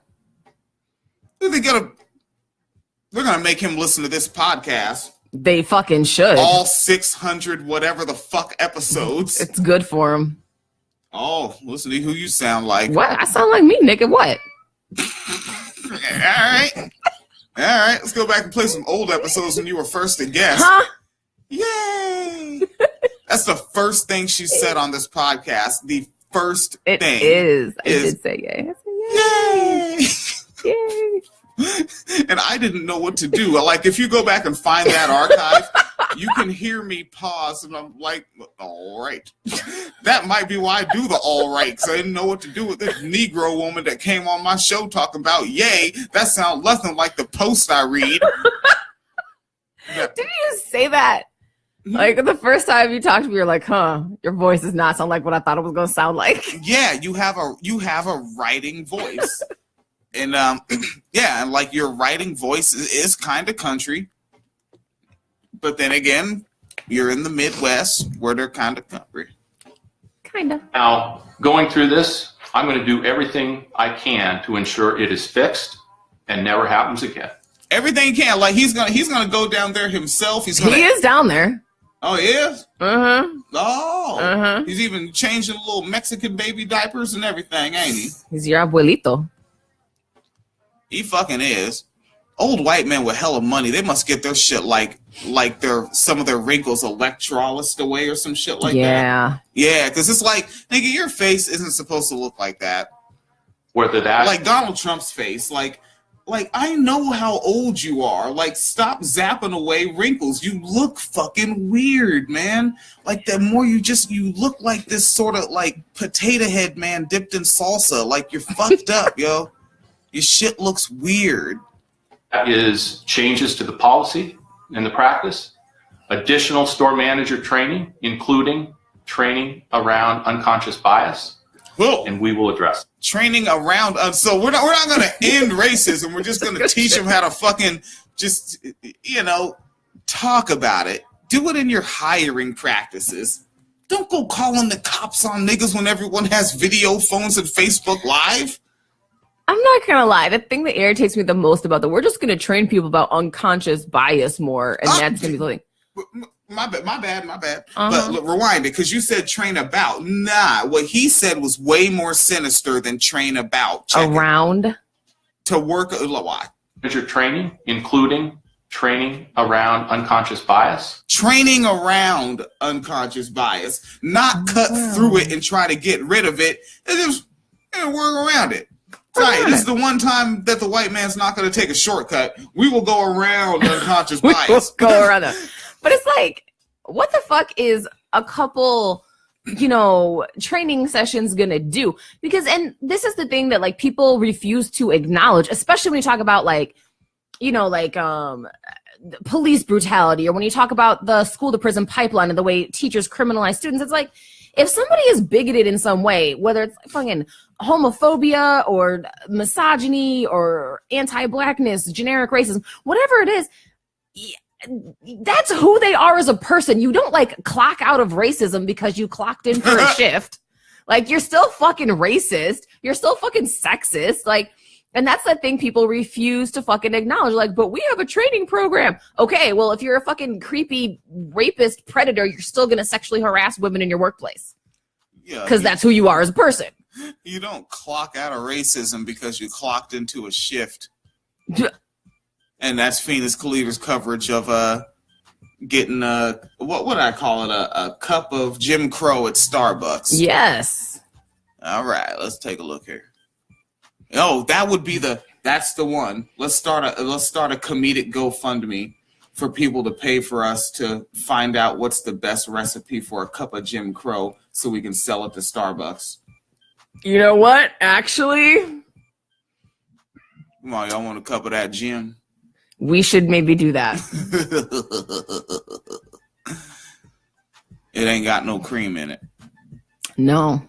They're gonna make him listen to this podcast. They fucking should. All 600 whatever the fuck episodes. It's good for him. Oh, listen to who you sound like. What? I sound like me, nigga. What? All right. Let's go back and play some old episodes when you were first a guest. Huh? Yay! That's the first thing she said on this podcast. The first It thing. is. I did say yay. I said yay. Yay! Yay. And I didn't know what to do. Like, if you go back and find that archive, you can hear me pause, and I'm like, all right. That might be why I do the all right, because I didn't know what to do with this Negro woman that came on my show talking about yay. That sounds nothing like the post I read. Did you say that? Like, the first time you talked to me, you're like, huh, your voice does not sound like what I thought it was going to sound like. Yeah, you have a writing voice. And, yeah, and like your writing voice is kind of country. But then again, you're in the Midwest where they're kind of country. Kind of. Now, going through this, I'm going to do everything I can to ensure it is fixed and never happens again. Everything he can. Like, he's gonna go down there himself. He is down there. Oh, he is? Uh-huh. Oh. Uh-huh. He's even changing little Mexican baby diapers and everything, ain't he? He's your abuelito. He fucking is. Old white men with hella money, they must get their shit like some of their wrinkles electrolyzed away or some shit like that. Yeah, because it's like, nigga, your face isn't supposed to look like that. Whether that... Like Donald Trump's face, like I know how old you are. Like, stop zapping away wrinkles. You look fucking weird, man. Like, the more you look like this sort of like potato head man dipped in salsa. Like, you're fucked up, yo. Your shit looks weird. That is changes to the policy and the practice, additional store manager training, including training around unconscious bias, and we will address it. Training around, so we're not going to end racism. We're just going to teach them how to fucking just, talk about it. Do it in your hiring practices. Don't go calling the cops on niggas when everyone has video phones and Facebook Live. I'm not gonna lie. The thing that irritates me the most about we're just gonna train people about unconscious bias more, and that's gonna be the thing. My bad. But look, rewind it, because you said train about. Nah, what he said was way more sinister than train about. Around? To work, why? Manager training, including training around unconscious bias. Training around unconscious bias, not cut through it and try to get rid of it, and just work around it. Right, this is the one time that the white man's not going to take a shortcut. We will go around unconscious bias. We will go around it. But it's like, what the fuck is a couple, training sessions going to do? Because, and this is the thing that, like, people refuse to acknowledge, especially when you talk about, police brutality, or when you talk about the school to prison pipeline and the way teachers criminalize students. It's like, if somebody is bigoted in some way, whether it's fucking homophobia or misogyny or anti-blackness, generic racism, whatever it is, that's who they are as a person. You don't clock out of racism because you clocked in for a shift. Like, you're still fucking racist. You're still fucking sexist. And that's the thing people refuse to fucking acknowledge. But we have a training program. Okay, well, if you're a fucking creepy rapist predator, you're still going to sexually harass women in your workplace. Yeah. Because that's who you are as a person. You don't clock out of racism because you clocked into a shift. And that's Phoenix Cleaver's coverage of getting what would I call it? A cup of Jim Crow at Starbucks. Yes. All right, let's take a look here. Oh, that's the one. Let's start a comedic GoFundMe for people to pay for us to find out what's the best recipe for a cup of Jim Crow so we can sell it to Starbucks. You know what? Actually, come on, y'all want a cup of that Jim? We should maybe do that. It ain't got no cream in it. No.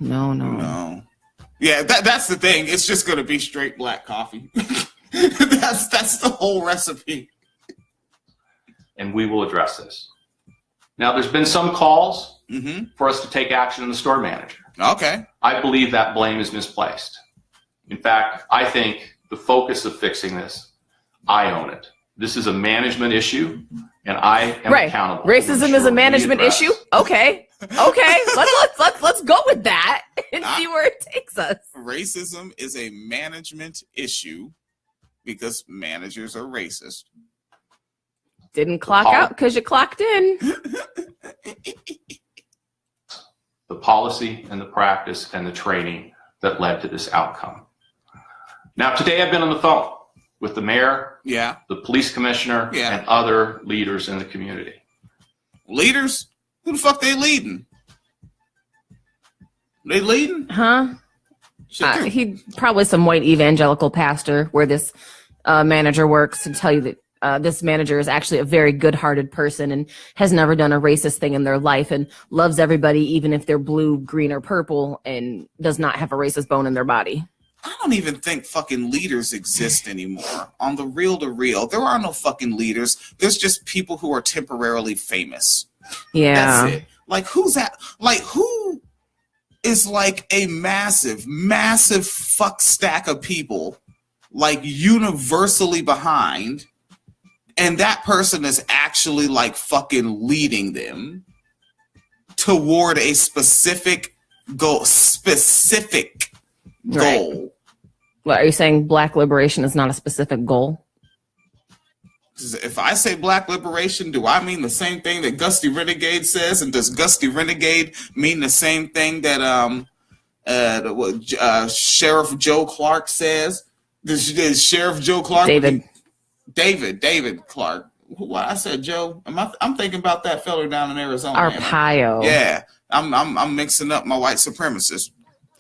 Yeah, that's the thing. It's just gonna be straight black coffee. That's the whole recipe. And we will address this. Now, there's been some calls for us to take action on the store manager. Okay. I believe that blame is misplaced. In fact, I think the focus of fixing this, I own it. This is a management issue, and I am accountable. Racism is a management issue? Okay. Let's go with that and see where it takes us. Racism is a management issue because managers are racist. Didn't clock out because you clocked in. the policy and the practice and the training that led to this outcome. Now, today I've been on the phone with the mayor, the police commissioner, and other leaders in the community. Leaders? Who the fuck they leading? They leading? Huh? He probably some white evangelical pastor where this manager works, to tell you that this manager is actually a very good-hearted person and has never done a racist thing in their life and loves everybody even if they're blue, green, or purple, and does not have a racist bone in their body. I don't even think fucking leaders exist anymore. On the real to real, there are no fucking leaders. There's just people who are temporarily famous. Yeah. That's it. Like, who's that? Like, who is like a massive, massive fuck stack of people, like universally behind, and that person is actually like fucking leading them toward a specific goal. Goal. What are you saying? Black liberation is not a specific goal? If I say black liberation, do I mean the same thing that Gusty Renegade says? And does Gusty Renegade mean the same thing that Sheriff Joe Clark says? Does Sheriff Joe Clark? David Clark. What I said, Joe? I'm thinking about that fella down in Arizona. Arpaio. Yeah, I'm mixing up my white supremacists.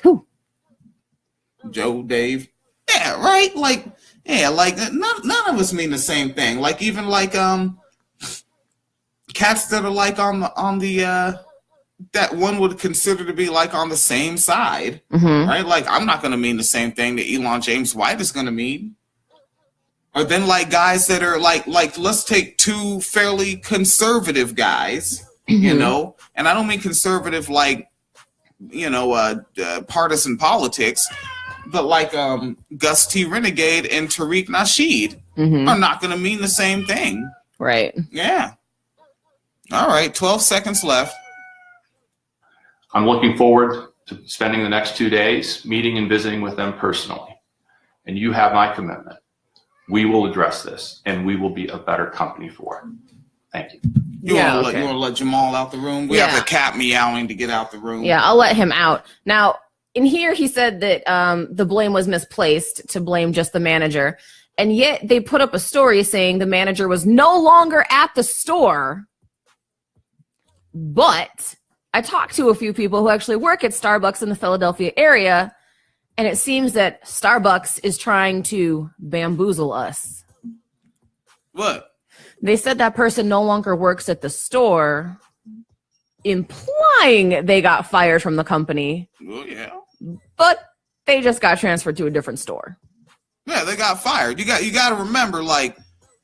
Who? Joe, Dave. Yeah, right. Like, yeah, like none of us mean the same thing. Like even like cats that are like on the that one would consider to be like on the same side, right? Like I'm not going to mean the same thing that Elon James White is going to mean. Or then like guys that are like let's take two fairly conservative guys, you know, and I don't mean conservative like, you know, partisan politics, but like Gus T. Renegade and Tariq Nasheed are not going to mean the same thing. Right. Yeah. All right. 12 seconds left. I'm looking forward to spending the next 2 days meeting and visiting with them personally. And you have my commitment. We will address this, and we will be a better company for it. Thank you. You want to let Jamal out the room? We have the cat meowing to get out the room. Yeah, I'll let him out. Now, in here, he said that the blame was misplaced to blame just the manager. And yet they put up a story saying the manager was no longer at the store. But I talked to a few people who actually work at Starbucks in the Philadelphia area, and it seems that Starbucks is trying to bamboozle us. What? They said that person no longer works at the store, implying they got fired from the company. Oh, yeah. But they just got transferred to a different store. Yeah, they got fired. You got to remember, like,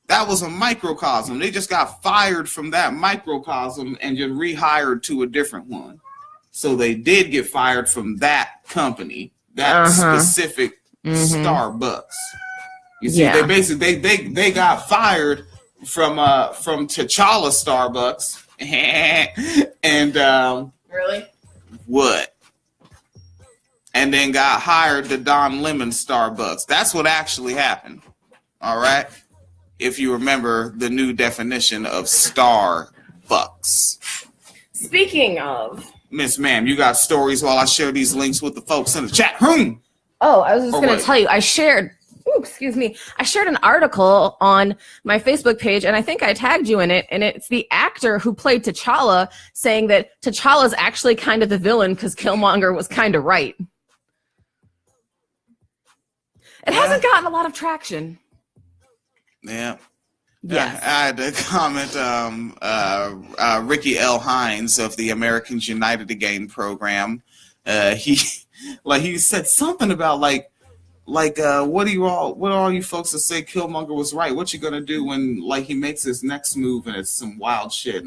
that was a microcosm. They just got fired from that microcosm and just rehired to a different one. So they did get fired from that company, that specific Starbucks. You see, they basically they got fired from T'Challa Starbucks and really what? And then got hired to Don Lemon Starbucks. That's what actually happened. All right. If you remember the new definition of Starbucks. Speaking of, Miss Ma'am, you got stories while I share these links with the folks in the chat room. Oh, I was just going to tell you, I shared an article on my Facebook page, and I think I tagged you in it, and it's the actor who played T'Challa saying that T'Challa's actually kind of the villain because Killmonger was kind of right. It hasn't gotten a lot of traction. Yeah. Yes. I had to comment, Ricky L. Hines of the Americans United Again program. He said something about what are all you folks that say Killmonger was right? What you gonna do when like he makes his next move and it's some wild shit,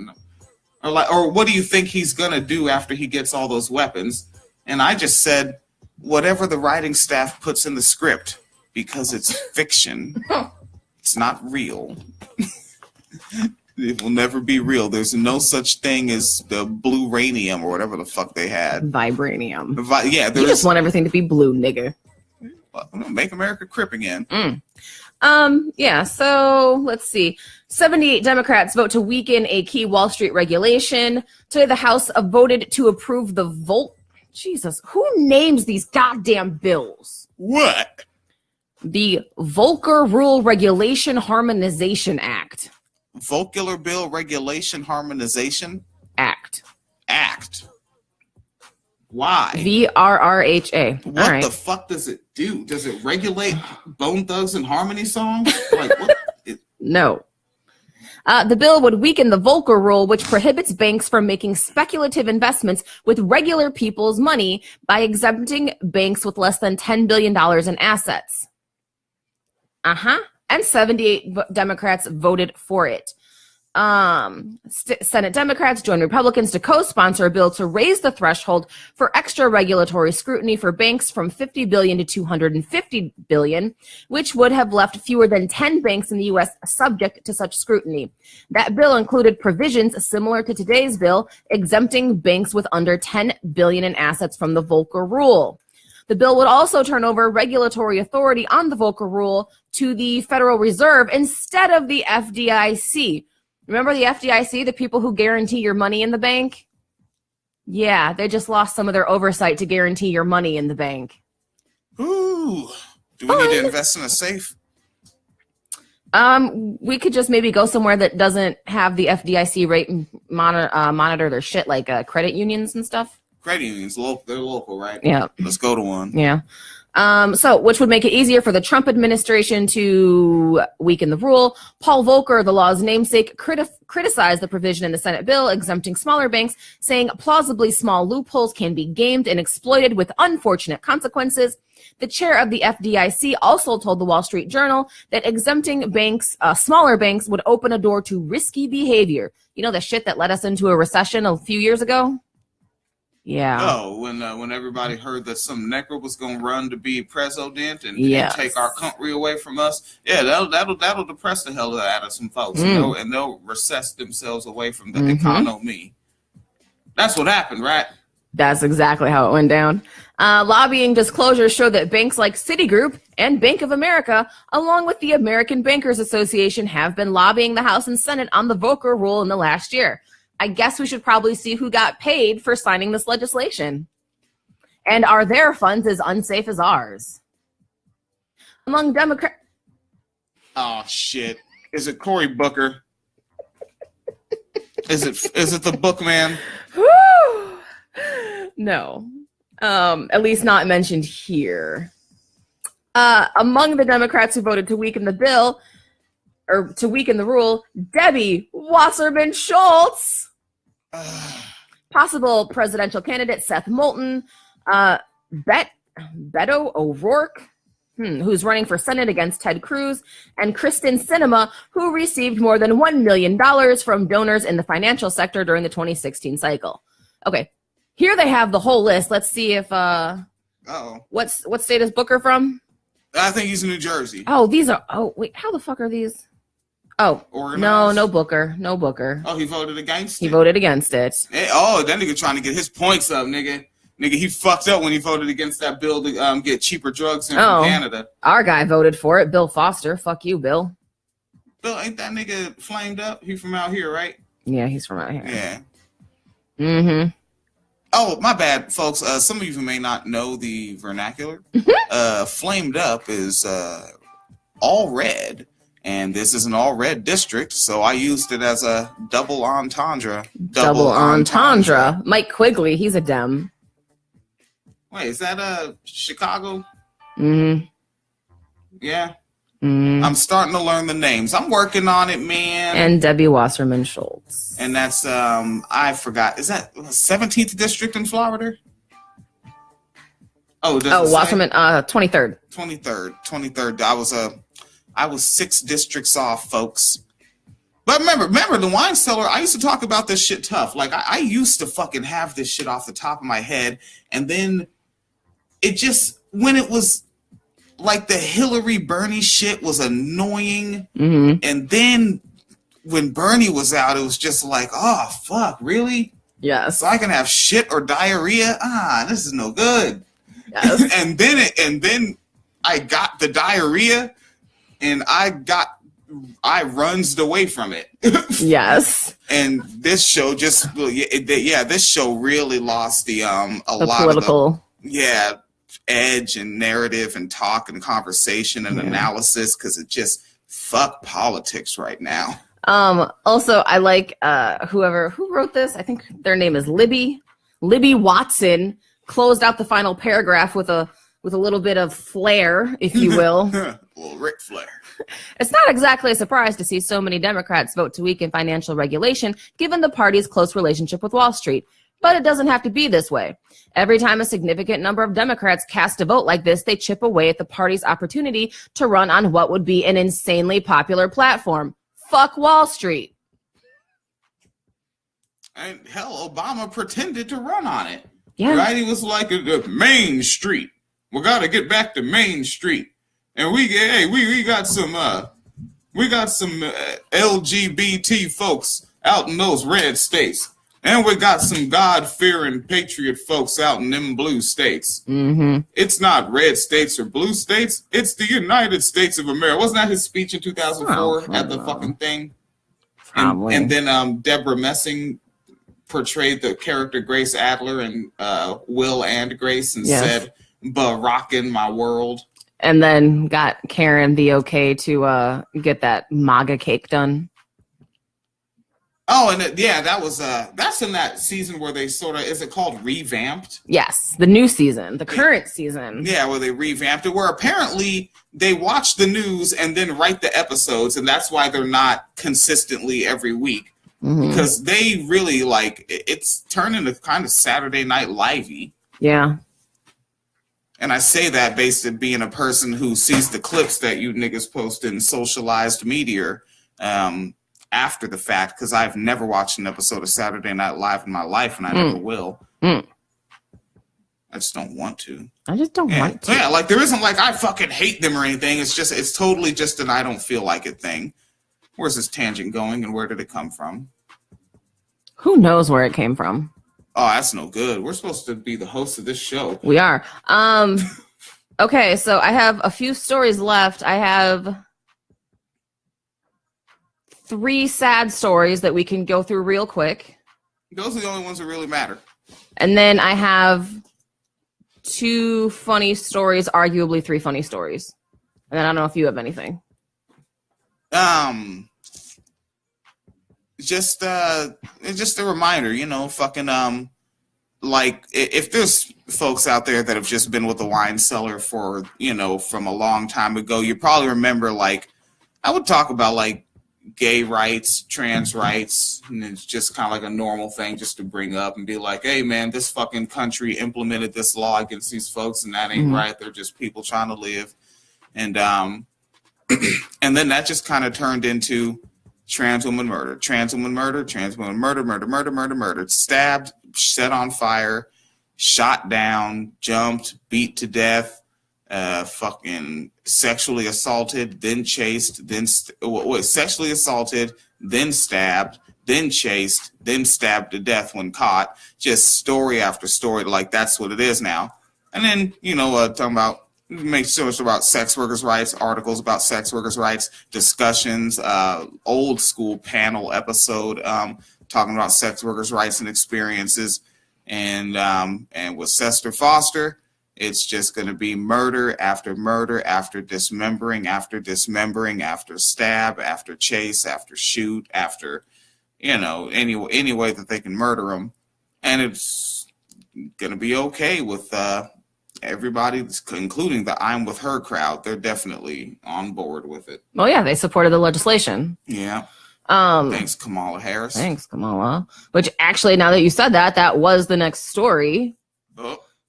or what do you think he's gonna do after he gets all those weapons? And I just said whatever the writing staff puts in the script, because it's fiction. It's not real. It will never be real. There's no such thing as the blue ranium or whatever the fuck they had. Vibranium. Yeah, you just want everything to be blue, nigga. Make America crip again. Yeah, so let's see. 78 Democrats vote to weaken a key Wall Street regulation. Today, the House voted to approve the Jesus, who names these goddamn bills? What? The Volcker Rule Regulation Harmonization Act. Volcker Bill Regulation Harmonization Act. Why? VRRHA. What the fuck does it do? Does it regulate Bone Thugs and Harmony songs? Like what? No. The bill would weaken the Volcker Rule, which prohibits banks from making speculative investments with regular people's money by exempting banks with less than $10 billion in assets. And 78 Democrats voted for it. Senate Democrats joined Republicans to co-sponsor a bill to raise the threshold for extra regulatory scrutiny for banks from $50 billion to $250 billion, which would have left fewer than 10 banks in the U.S. subject to such scrutiny. That bill included provisions similar to today's bill, exempting banks with under $10 billion in assets from the Volcker Rule. The bill would also turn over regulatory authority on the Volcker Rule to the Federal Reserve instead of the FDIC. Remember the FDIC, the people who guarantee your money in the bank? Yeah, they just lost some of their oversight to guarantee your money in the bank. Ooh. Do we need to invest in a safe? We could just maybe go somewhere that doesn't have the FDIC rate and monitor their shit, like credit unions and stuff. Credit unions, they're local, right? Yeah. Let's go to one. Yeah. Which would make it easier for the Trump administration to weaken the rule. Paul Volcker, the law's namesake, criticized the provision in the Senate bill exempting smaller banks, saying plausibly small loopholes can be gamed and exploited with unfortunate consequences. The chair of the FDIC also told the Wall Street Journal that exempting banks, smaller banks, would open a door to risky behavior. You know, the shit that led us into a recession a few years ago? Yeah. Oh, when everybody heard that some negro was gonna run to be president and take our country away from us, yeah, that'll depress the hell out of some folks, and they'll recess themselves away from the economy. That's what happened, right? That's exactly how it went down. Lobbying disclosures show that banks like Citigroup and Bank of America, along with the American Bankers Association, have been lobbying the House and Senate on the Volcker Rule in the last year. I guess we should probably see who got paid for signing this legislation. And are their funds as unsafe as ours? Among Democrats... Oh, shit. Is it Cory Booker? Is it the Bookman? No. At least not mentioned here. Among the Democrats who voted to weaken the bill, or to weaken the rule, Debbie Wasserman Schultz. Possible presidential candidate Seth Moulton, Beto O'Rourke, who's running for Senate against Ted Cruz, and Kristen Sinema, who received more than $1 million from donors in the financial sector during the 2016 cycle. Okay, here they have the whole list. Let's see if what state is Booker from? I think he's in New Jersey. Oh, these are. Oh, wait, how the fuck are these? Oh, organized? No Booker. No Booker. Oh, he voted against it? He voted against it. Hey, oh, that nigga trying to get his points up, nigga. Nigga, he fucked up when he voted against that bill to get cheaper drugs in from Canada. Our guy voted for it, Bill Foster. Fuck you, Bill. Bill, ain't that nigga flamed up? He from out here, right? Yeah, he's from out here. Yeah. Mm-hmm. Oh, my bad, folks. Some of you may not know the vernacular. Flamed up is all red. And this is an all-red district, so I used it as a double entendre. Double entendre. Mike Quigley, he's a Dem. Wait, is that Chicago? Mm-hmm. Yeah. Mm-hmm. I'm starting to learn the names. I'm working on it, man. And Debbie Wasserman Schultz. And that's, I forgot. Is that 17th district in Florida? Oh, Wasserman, 23rd. 23rd. I was 6 districts off, folks. But remember the wine cellar, I used to talk about this shit tough. Like, I used to fucking have this shit off the top of my head. And then it just, when it was like the Hillary Bernie shit was annoying. Mm-hmm. And then when Bernie was out, it was just like, oh, fuck, really? Yes. So I can have shit or diarrhea? This is no good. Yes. and then I got the diarrhea. and I runs away from it. Yes. And this show this show really lost the lot political. of the edge and narrative and talk and conversation and analysis, because it just fuck politics right now. Also, I like who wrote this. I think their name is Libby Watson. Closed out the final paragraph with a little bit of flair, if you will. Little Ric Flair. It's not exactly a surprise to see so many Democrats vote to weaken financial regulation, given the party's close relationship with Wall Street. But it doesn't have to be this way. Every time a significant number of Democrats cast a vote like this, they chip away at the party's opportunity to run on what would be an insanely popular platform. Fuck Wall Street. And hell, Obama pretended to run on it. Yeah. Right? He was like Main Street. We got to get back to Main Street. And we got some LGBT folks out in those red states. And we got some God-fearing patriot folks out in them blue states. Mm-hmm. It's not red states or blue states. It's the United States of America. Wasn't that his speech in 2004 at the fucking thing? And then Deborah Messing portrayed the character Grace Adler and Will and Grace and said, "Barockin' my world." And then got Karen the okay to get that MAGA cake done. Oh, and that was that's in that season where they sort of, is it called revamped? Yes, the new season, the current season. Yeah, where they revamped it, where apparently they watch the news and then write the episodes, and that's why they're not consistently every week. Mm-hmm. Because they really it's turned into kind of Saturday Night Live-y. Yeah. And I say that based on being a person who sees the clips that you niggas post in socialized media after the fact, because I've never watched an episode of Saturday Night Live in my life, and I never will. I just don't want to. I just don't want to. Yeah, there isn't I fucking hate them or anything. It's totally just an I don't feel like it thing. Where's this tangent going, and where did it come from? Who knows where it came from? Oh, that's no good. We're supposed to be the host of this show. We are. Okay, so I have a few stories left. I have 3 sad stories that we can go through real quick. Those are the only ones that really matter. And then I have 2 funny stories, arguably 3 funny stories. And then I don't know if you have anything. Just a reminder, if there's folks out there that have just been with the wine cellar for, from a long time ago, you probably remember, I would talk about gay rights, trans rights, and it's just kind of a normal thing just to bring up and be like, hey man, this fucking country implemented this law against these folks and that ain't right. They're just people trying to live. And and then that just kind of turned into trans woman murder, stabbed, set on fire, shot down, jumped, beat to death, fucking sexually assaulted, then chased, then sexually assaulted, then stabbed, then chased, then stabbed to death when caught. Just story after story, that's what it is now. And then, talking about, make sure it's about sex workers' rights, articles about sex workers' rights, discussions, old school panel episode talking about sex workers' rights and experiences. And with Sesta Foster, it's just going to be murder, after dismembering, after stab, after chase, after shoot, after, any way that they can murder them. And it's going to be okay with everybody, including the I'm With Her crowd. They're definitely on board with it. Oh, yeah, they supported the legislation. Yeah. Thanks, Kamala Harris. Thanks, Kamala. Which actually, now that you said that, that was the next story.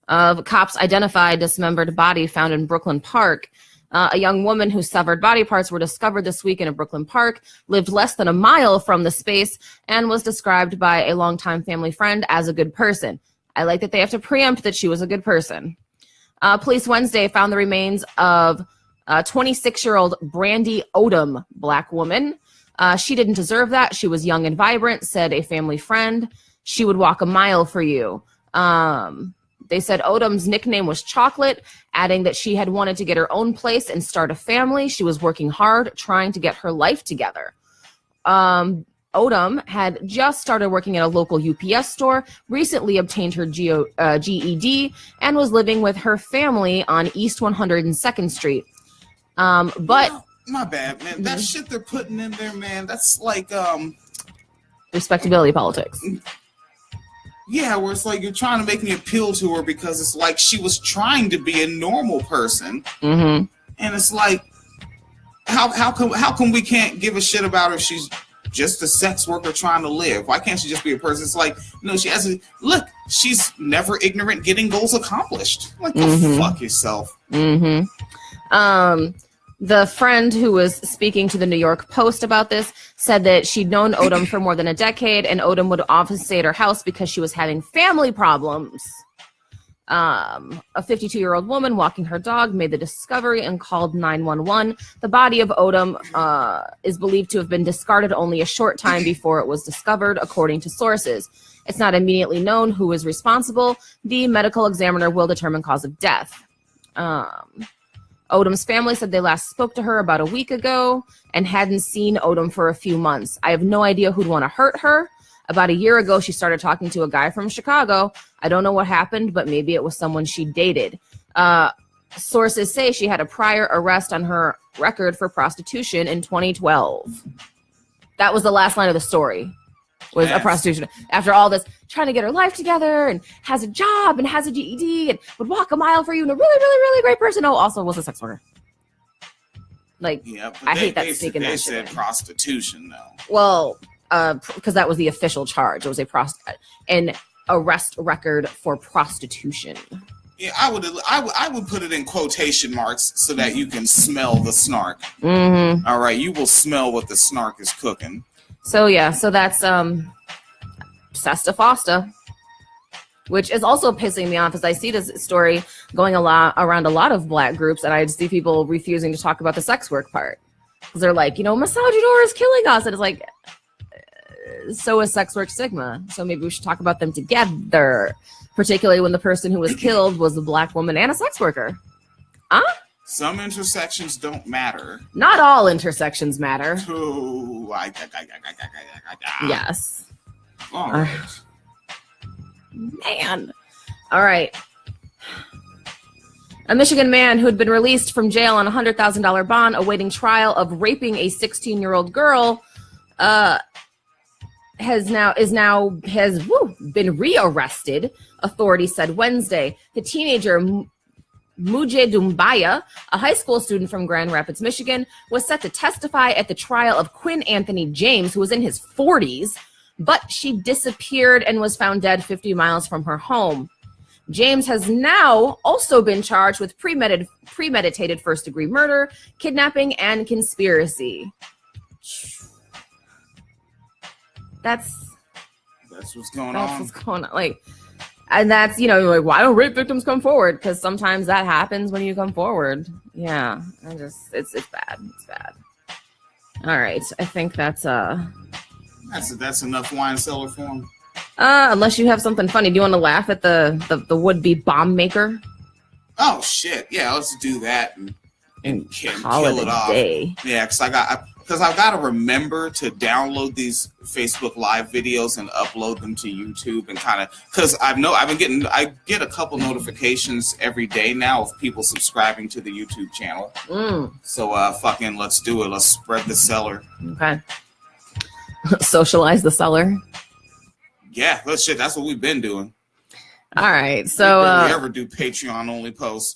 Of cops identified dismembered body found in Brooklyn Park. A young woman whose severed body parts were discovered this week in a Brooklyn Park lived less than a mile from the space and was described by a longtime family friend as a good person. I like that they have to preempt that she was a good person. Police Wednesday found the remains of 26-year-old Brandy Odom, black woman. She didn't deserve that. She was young and vibrant, said a family friend. She would walk a mile for you. They said Odom's nickname was Chocolate, adding that she had wanted to get her own place and start a family. She was working hard, trying to get her life together. Odom had just started working at a local UPS store, recently obtained her GED, and was living with her family on East 102nd Street. But my bad, man. That shit they're putting in there, man. That's like respectability politics. Yeah, where it's like you're trying to make me appeal to her because it's like she was trying to be a normal person, mm-hmm. and it's like, how come we can't give a shit about her if she's just a sex worker trying to live? Why can't she just be a person? It's like, no, she has a look. She's never ignorant, getting goals accomplished. Like, mm-hmm. go fuck yourself. Mm-hmm. The friend who was speaking to the New York Post about this said that she'd known Odom for more than a decade, and Odom would often stay at her house because she was having family problems. A 52-year-old woman walking her dog made the discovery and called 911. The body of Odom is believed to have been discarded only a short time before it was discovered, according to sources. It's not immediately known who is responsible. The medical examiner will determine cause of death. Odom's family said they last spoke to her about a week ago and hadn't seen Odom for a few months. I have no idea who'd want to hurt her. About a year ago, she started talking to a guy from Chicago. I don't know what happened, but maybe it was someone she dated. Sources say she had a prior arrest on her record for prostitution in 2012. That was the last line of the story, was a prostitution. After all this, trying to get her life together and has a job and has a GED and would walk a mile for you and a really, really, really great person. Oh, also was a sex worker. Like, yeah, I hate that sneaking that shit. They said prostitution, though. Well, because that was the official charge. It was an arrest record for prostitution. Yeah, I would put it in quotation marks so that you can smell the snark. Mm-hmm. All right, you will smell what the snark is cooking. So yeah, so that's Sesta Fosta, which is also pissing me off as I see this story going around a lot of Black groups, and I see people refusing to talk about the sex work part because they're like, misogynoir is killing us, and it's like, so is sex work stigma. So maybe we should talk about them together, particularly when the person who was killed was a Black woman and a sex worker. Some intersections don't matter. Not all intersections matter. Yes. All right. Man. All right. A Michigan man who had been released from jail on a $100,000 bond awaiting trial of raping a 16-year-old girl has been rearrested, authorities said Wednesday. The teenager Mujay Dumbaya, a high school student from Grand Rapids, Michigan, was set to testify at the trial of Quinn Anthony James, who was in his 40s, but she disappeared and was found dead 50 miles from her home. James has now also been charged with premeditated first-degree murder, kidnapping, and conspiracy. That's what's going on. That's what's going on. Like, and that's, like, why don't rape victims come forward? Because sometimes that happens when you come forward. Yeah, it's bad. It's bad. All right, I think that's enough wine cellar for him. Unless you have something funny. Do you want to laugh at the would-be bomb maker? Oh shit! Yeah, let's do that and call kill it off. Day. Yeah, because I've got to remember to download these Facebook Live videos and upload them to YouTube and kind of because I get a couple notifications every day now of people subscribing to the YouTube channel. So fucking let's do it. Let's spread the cellar. Okay. Socialize the cellar. Yeah, that's what we've been doing. All right, so we ever do Patreon only posts?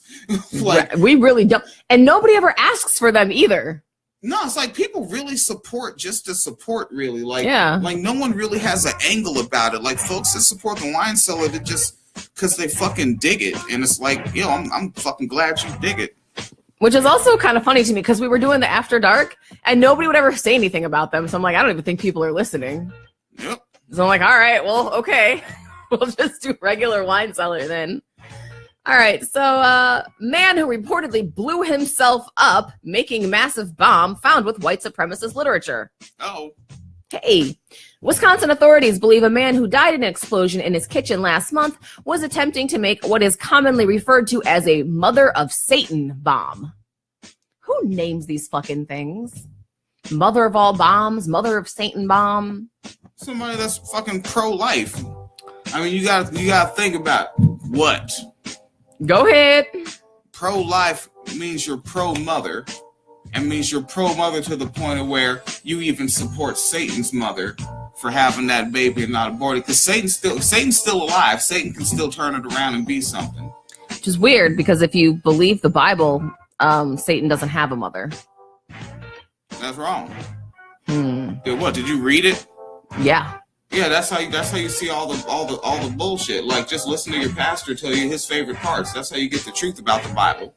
We really don't, and nobody ever asks for them either. No, it's like people really support just to support, really. Like, yeah. Like no one really has an angle about it. Like folks that support the wine cellar, they just because they fucking dig it, and it's like, I'm fucking glad you dig it. Which is also kind of funny to me because we were doing the After Dark, and nobody would ever say anything about them. So I'm like, I don't even think people are listening. Yep. So I'm like, all right, well, okay. We'll just do regular wine cellar then. All right, so man who reportedly blew himself up making massive bomb found with white supremacist literature. Oh. Hey, Wisconsin authorities believe a man who died in an explosion in his kitchen last month was attempting to make what is commonly referred to as a mother of Satan bomb. Who names these fucking things? Mother of all bombs, mother of Satan bomb. Somebody that's fucking pro-life. I mean, you gotta think about what. Go ahead. Pro-life means you're pro-mother, and means you're pro-mother to the point of where you even support Satan's mother for having that baby and not aborting. Because Satan's still alive. Satan can still turn it around and be something. Which is weird because if you believe the Bible, Satan doesn't have a mother. That's wrong. Yeah, what? Did you read it? Yeah. Yeah, that's how you see all the bullshit. Like, just listen to your pastor tell you his favorite parts. That's how you get the truth about the Bible.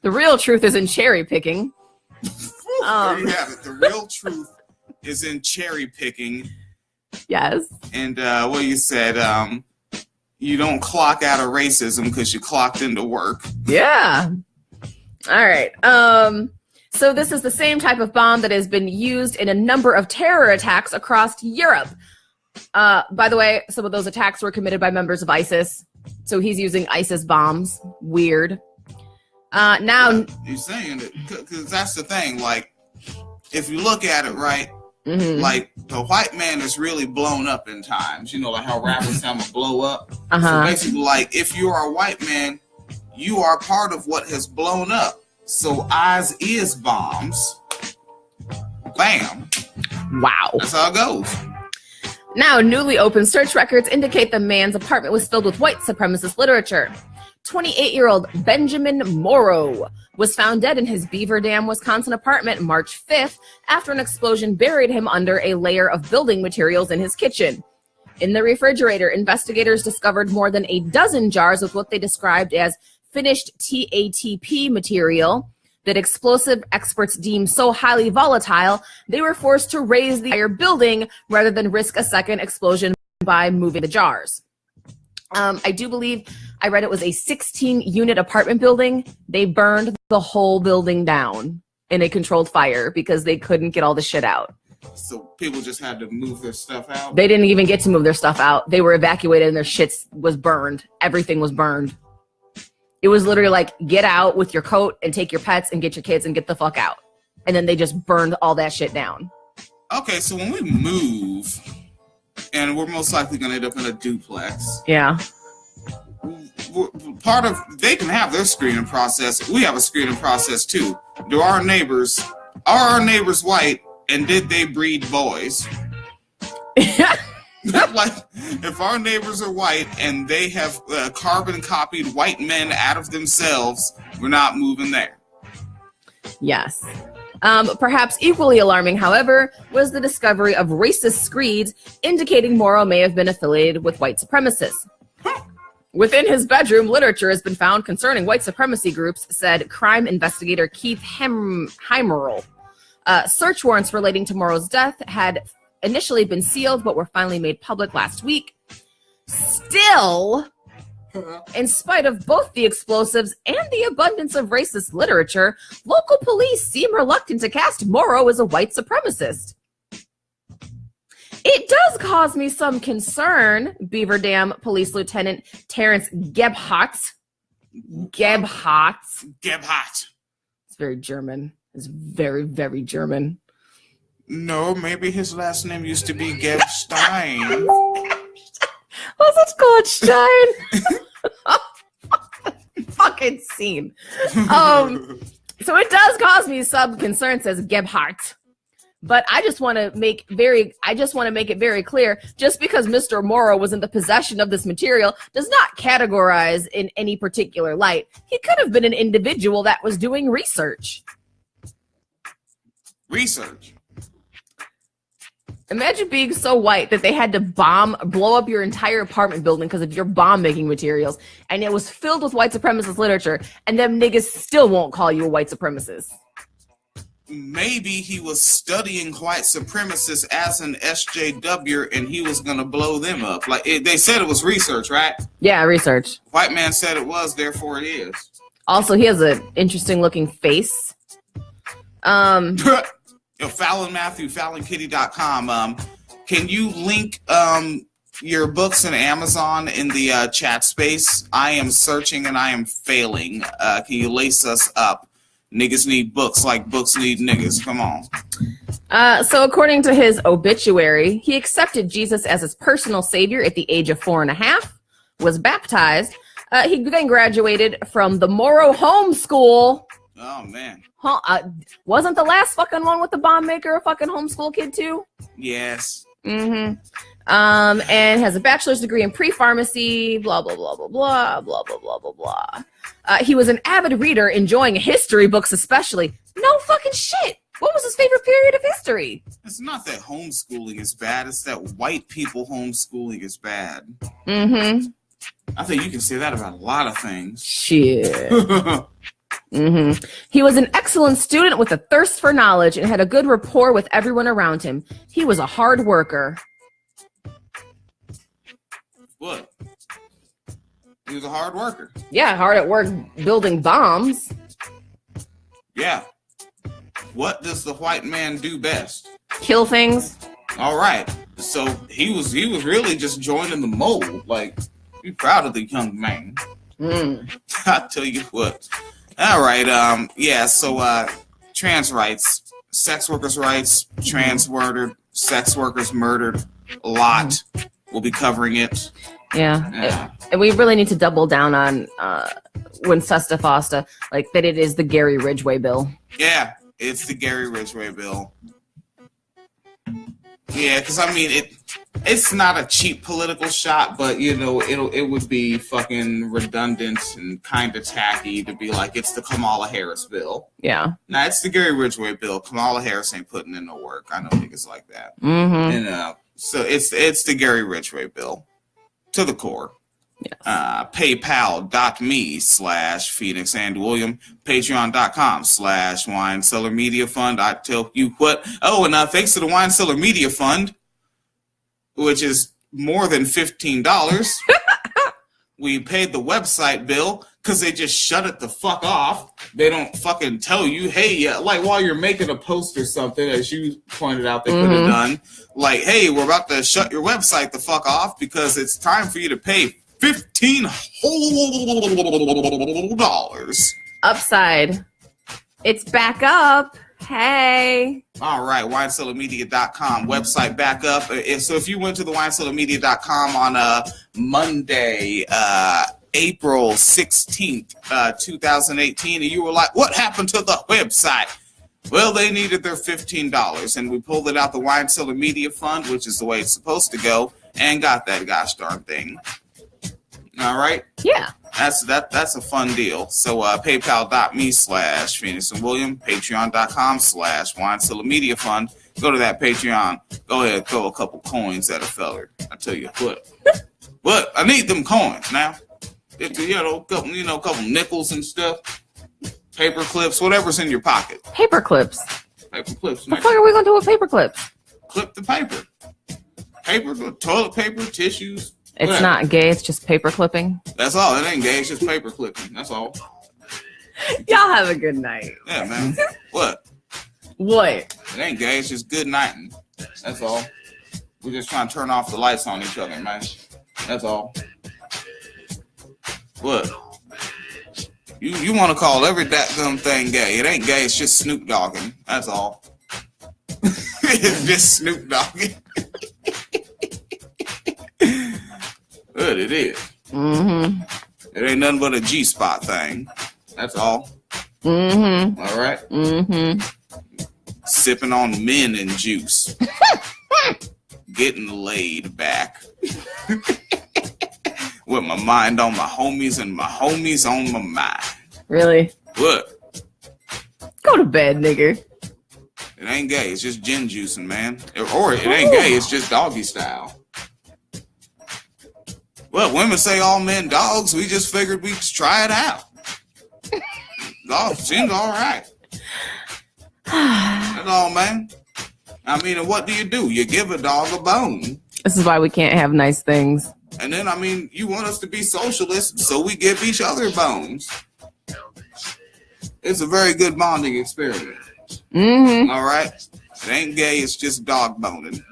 The real truth is in cherry picking. There you have it. The real truth is in cherry picking. Yes. And what you said, you don't clock out of racism because you clocked into work. Yeah. All right. So this is the same type of bomb that has been used in a number of terror attacks across Europe. By the way, some of those attacks were committed by members of ISIS. So he's using ISIS bombs. Weird. Now you're saying it because that's the thing. Like, if you look at it right, like the white man is really blown up in times. You know, like how rappers have a blow up. So basically, like, if you are a white man, you are part of what has blown up. So eyes is bombs. Bam. Wow. That's how it goes. Now, newly opened search records indicate the man's apartment was filled with white supremacist literature. 28-year-old Benjamin Morrow was found dead in his Beaver Dam, Wisconsin apartment March 5th after an explosion buried him under a layer of building materials in his kitchen. In the refrigerator, investigators discovered more than a dozen jars with what they described as finished TATP material that explosive experts deem so highly volatile, they were forced to raise the entire building rather than risk a second explosion by moving the jars. I do believe I read it was a 16-unit apartment building. They burned the whole building down in a controlled fire because they couldn't get all the shit out. So people just had to move their stuff out? They didn't even get to move their stuff out. They were evacuated and their shit was burned. Everything was burned. It was literally like, get out with your coat and take your pets and get your kids and get the fuck out. And then they just burned all that shit down. Okay, so when we move, and we're most likely going to end up in a duplex. Yeah. They can have their screening process. We have a screening process too. Are our neighbors white, and did they breed boys? Like, if our neighbors are white and they have carbon copied white men out of themselves, we're not moving there. Yes. Perhaps equally alarming, however, was the discovery of racist screeds indicating Morrow may have been affiliated with white supremacists. Within his bedroom, literature has been found concerning white supremacy groups, said crime investigator Keith Heimerl. Search warrants relating to Morrow's death had initially been sealed, but were finally made public last week. Still, in spite of both the explosives and the abundance of racist literature, local police seem reluctant to cast Morrow as a white supremacist. It does cause me some concern, Beaver Dam Police Lieutenant Terrence Gebhardt. It's very German. It's very, very German. No, maybe his last name used to be Gebstein. Was it called Stein? Fucking scene. So it does cause me some concern, says Gebhardt. But I just want to make it very clear, just because Mr. Morrow was in the possession of this material does not categorize in any particular light. He could have been an individual that was doing research. Research? Imagine being so white that they had to blow up your entire apartment building because of your bomb-making materials, and it was filled with white supremacist literature, and them niggas still won't call you a white supremacist. Maybe he was studying white supremacists as an SJW, and he was going to blow them up. Like, they said it was research, right? Yeah, research. White man said it was, therefore it is. Also, he has an interesting-looking face. Fallon Matthew, FallonKitty.com. Can you link your books in Amazon in the chat space? I am searching and I am failing. Can you lace us up? Niggas need books like books need niggas. Come on. So according to his obituary, he accepted Jesus as his personal savior at the age of 4.5, was baptized. He then graduated from the Morrow Home School. Oh, man. Wasn't the last fucking one with the bomb maker a fucking homeschool kid too? Yes. Mm-hmm. And has a bachelor's degree in pre-pharmacy, blah, blah, blah, blah, blah, blah, blah, blah, blah, blah. He was an avid reader, enjoying history books especially. No fucking shit. What was his favorite period of history? It's not that homeschooling is bad. It's that white people homeschooling is bad. Mm-hmm. I think you can say that about a lot of things. Shit. Mm-hmm. He was an excellent student with a thirst for knowledge and had a good rapport with everyone around him. He was a hard worker. What? He was a hard worker. Yeah, hard at work building bombs. Yeah. What does the white man do best? Kill things. All right. So he was really just joining the mold. Like, be proud of the young man. I tell you what. All right. Yeah. So trans rights, sex workers' rights, trans murdered, sex workers murdered. A lot. We'll be covering it. Yeah. And we really need to double down on when Sesta Fosta, like that it is the Gary Ridgway bill. Yeah, it's the Gary Ridgway bill. Yeah, because I mean it's not a cheap political shot, but you know it would be fucking redundant and kind of tacky to be like it's the Kamala Harris bill. Yeah. Nah, it's the Gary Ridgway bill. Kamala Harris ain't putting in no work. I know niggas like that. Mm-hmm. And so it's the Gary Ridgway bill to the core. Yes. PayPal.me/Phoenix and William, Patreon.com/Wine Cellar Media Fund. I tell you what. Oh, and thanks to the Wine Cellar Media Fund, which is more than $15, we paid the website bill because they just shut it the fuck off. They don't fucking tell you, hey, like while you're making a post or something, as you pointed out, they could have done, like, hey, we're about to shut your website the fuck off because it's time for you to pay $15 whole. Upside. It's back up. Hey. All right, winecellarmedia.com website back up. So if you went to the winecellarmedia.com on Monday, April 16th, 2018, and you were like, what happened to the website? Well, they needed their $15, and we pulled it out the Wine Cellar Media Fund, which is the way it's supposed to go, and got that gosh darn thing. All right. Yeah. That's a fun deal. So PayPal.me/Phoenix and William, Patreon.com/Wine Cellar Media Fund. Go to that Patreon. Go ahead, throw a couple coins at a feller. I tell you what. But I need them coins now. A couple nickels and stuff. Paper clips, whatever's in your pocket. Paper clips. Paper clips. What the fuck are we gonna do with paper clips? Clip the paper. Paper, toilet paper, tissues. It's whatever. not gay, it's just paper clipping. That's all. It ain't gay, it's just paper clipping. That's all. Y'all have a good night. Yeah, man. What? What? It ain't gay, it's just good nighting. That's all. We're just trying to turn off the lights on each other, man. That's all. What? You want to call every dadgum thing gay. It ain't gay, it's just Snoop Dogging. That's all. It's just Snoop Dogging. Good, it is. Mm-hmm. It ain't nothing but a G-spot thing. That's all. Mm-hmm. All right? Mm-hmm. Sipping on men and juice. Getting laid back. With my mind on my homies and my homies on my mind. Really? What? Go to bed, nigga. It ain't gay. It's just gin juicing, man. Or it ain't gay. It's just doggy style. Well, women say all men dogs. We just figured we'd try it out. Dog seems all right. That's all, man. I mean, and what do? You give a dog a bone. This is why we can't have nice things. And then, I mean, you want us to be socialists, so we give each other bones. It's a very good bonding experience. Mm-hmm. All right. It ain't gay. It's just dog boning.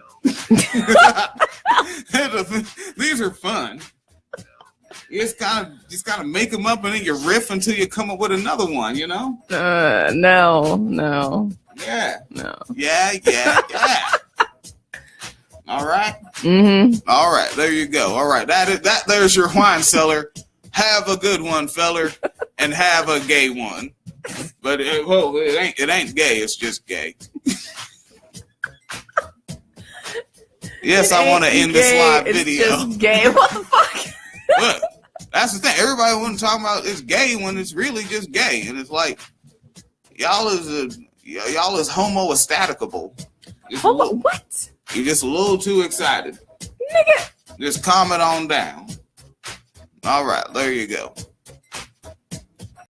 These are fun. You just kind of make them up and then you riff until you come up with another one, you know? No. Yeah. No. Yeah. All right. Mm-hmm. All right. There you go. All right. There's your wine cellar. Have a good one, feller, and have a gay one. But it ain't gay. It's just gay. Yes, I want to end this live video. It's just gay. What the fuck? Look, that's the thing. Everybody want to talk about it's gay when it's really just gay, and it's like y'all is homoestaticable. What? You're just a little too excited. Nigga. Just calm it on down. All right, there you go.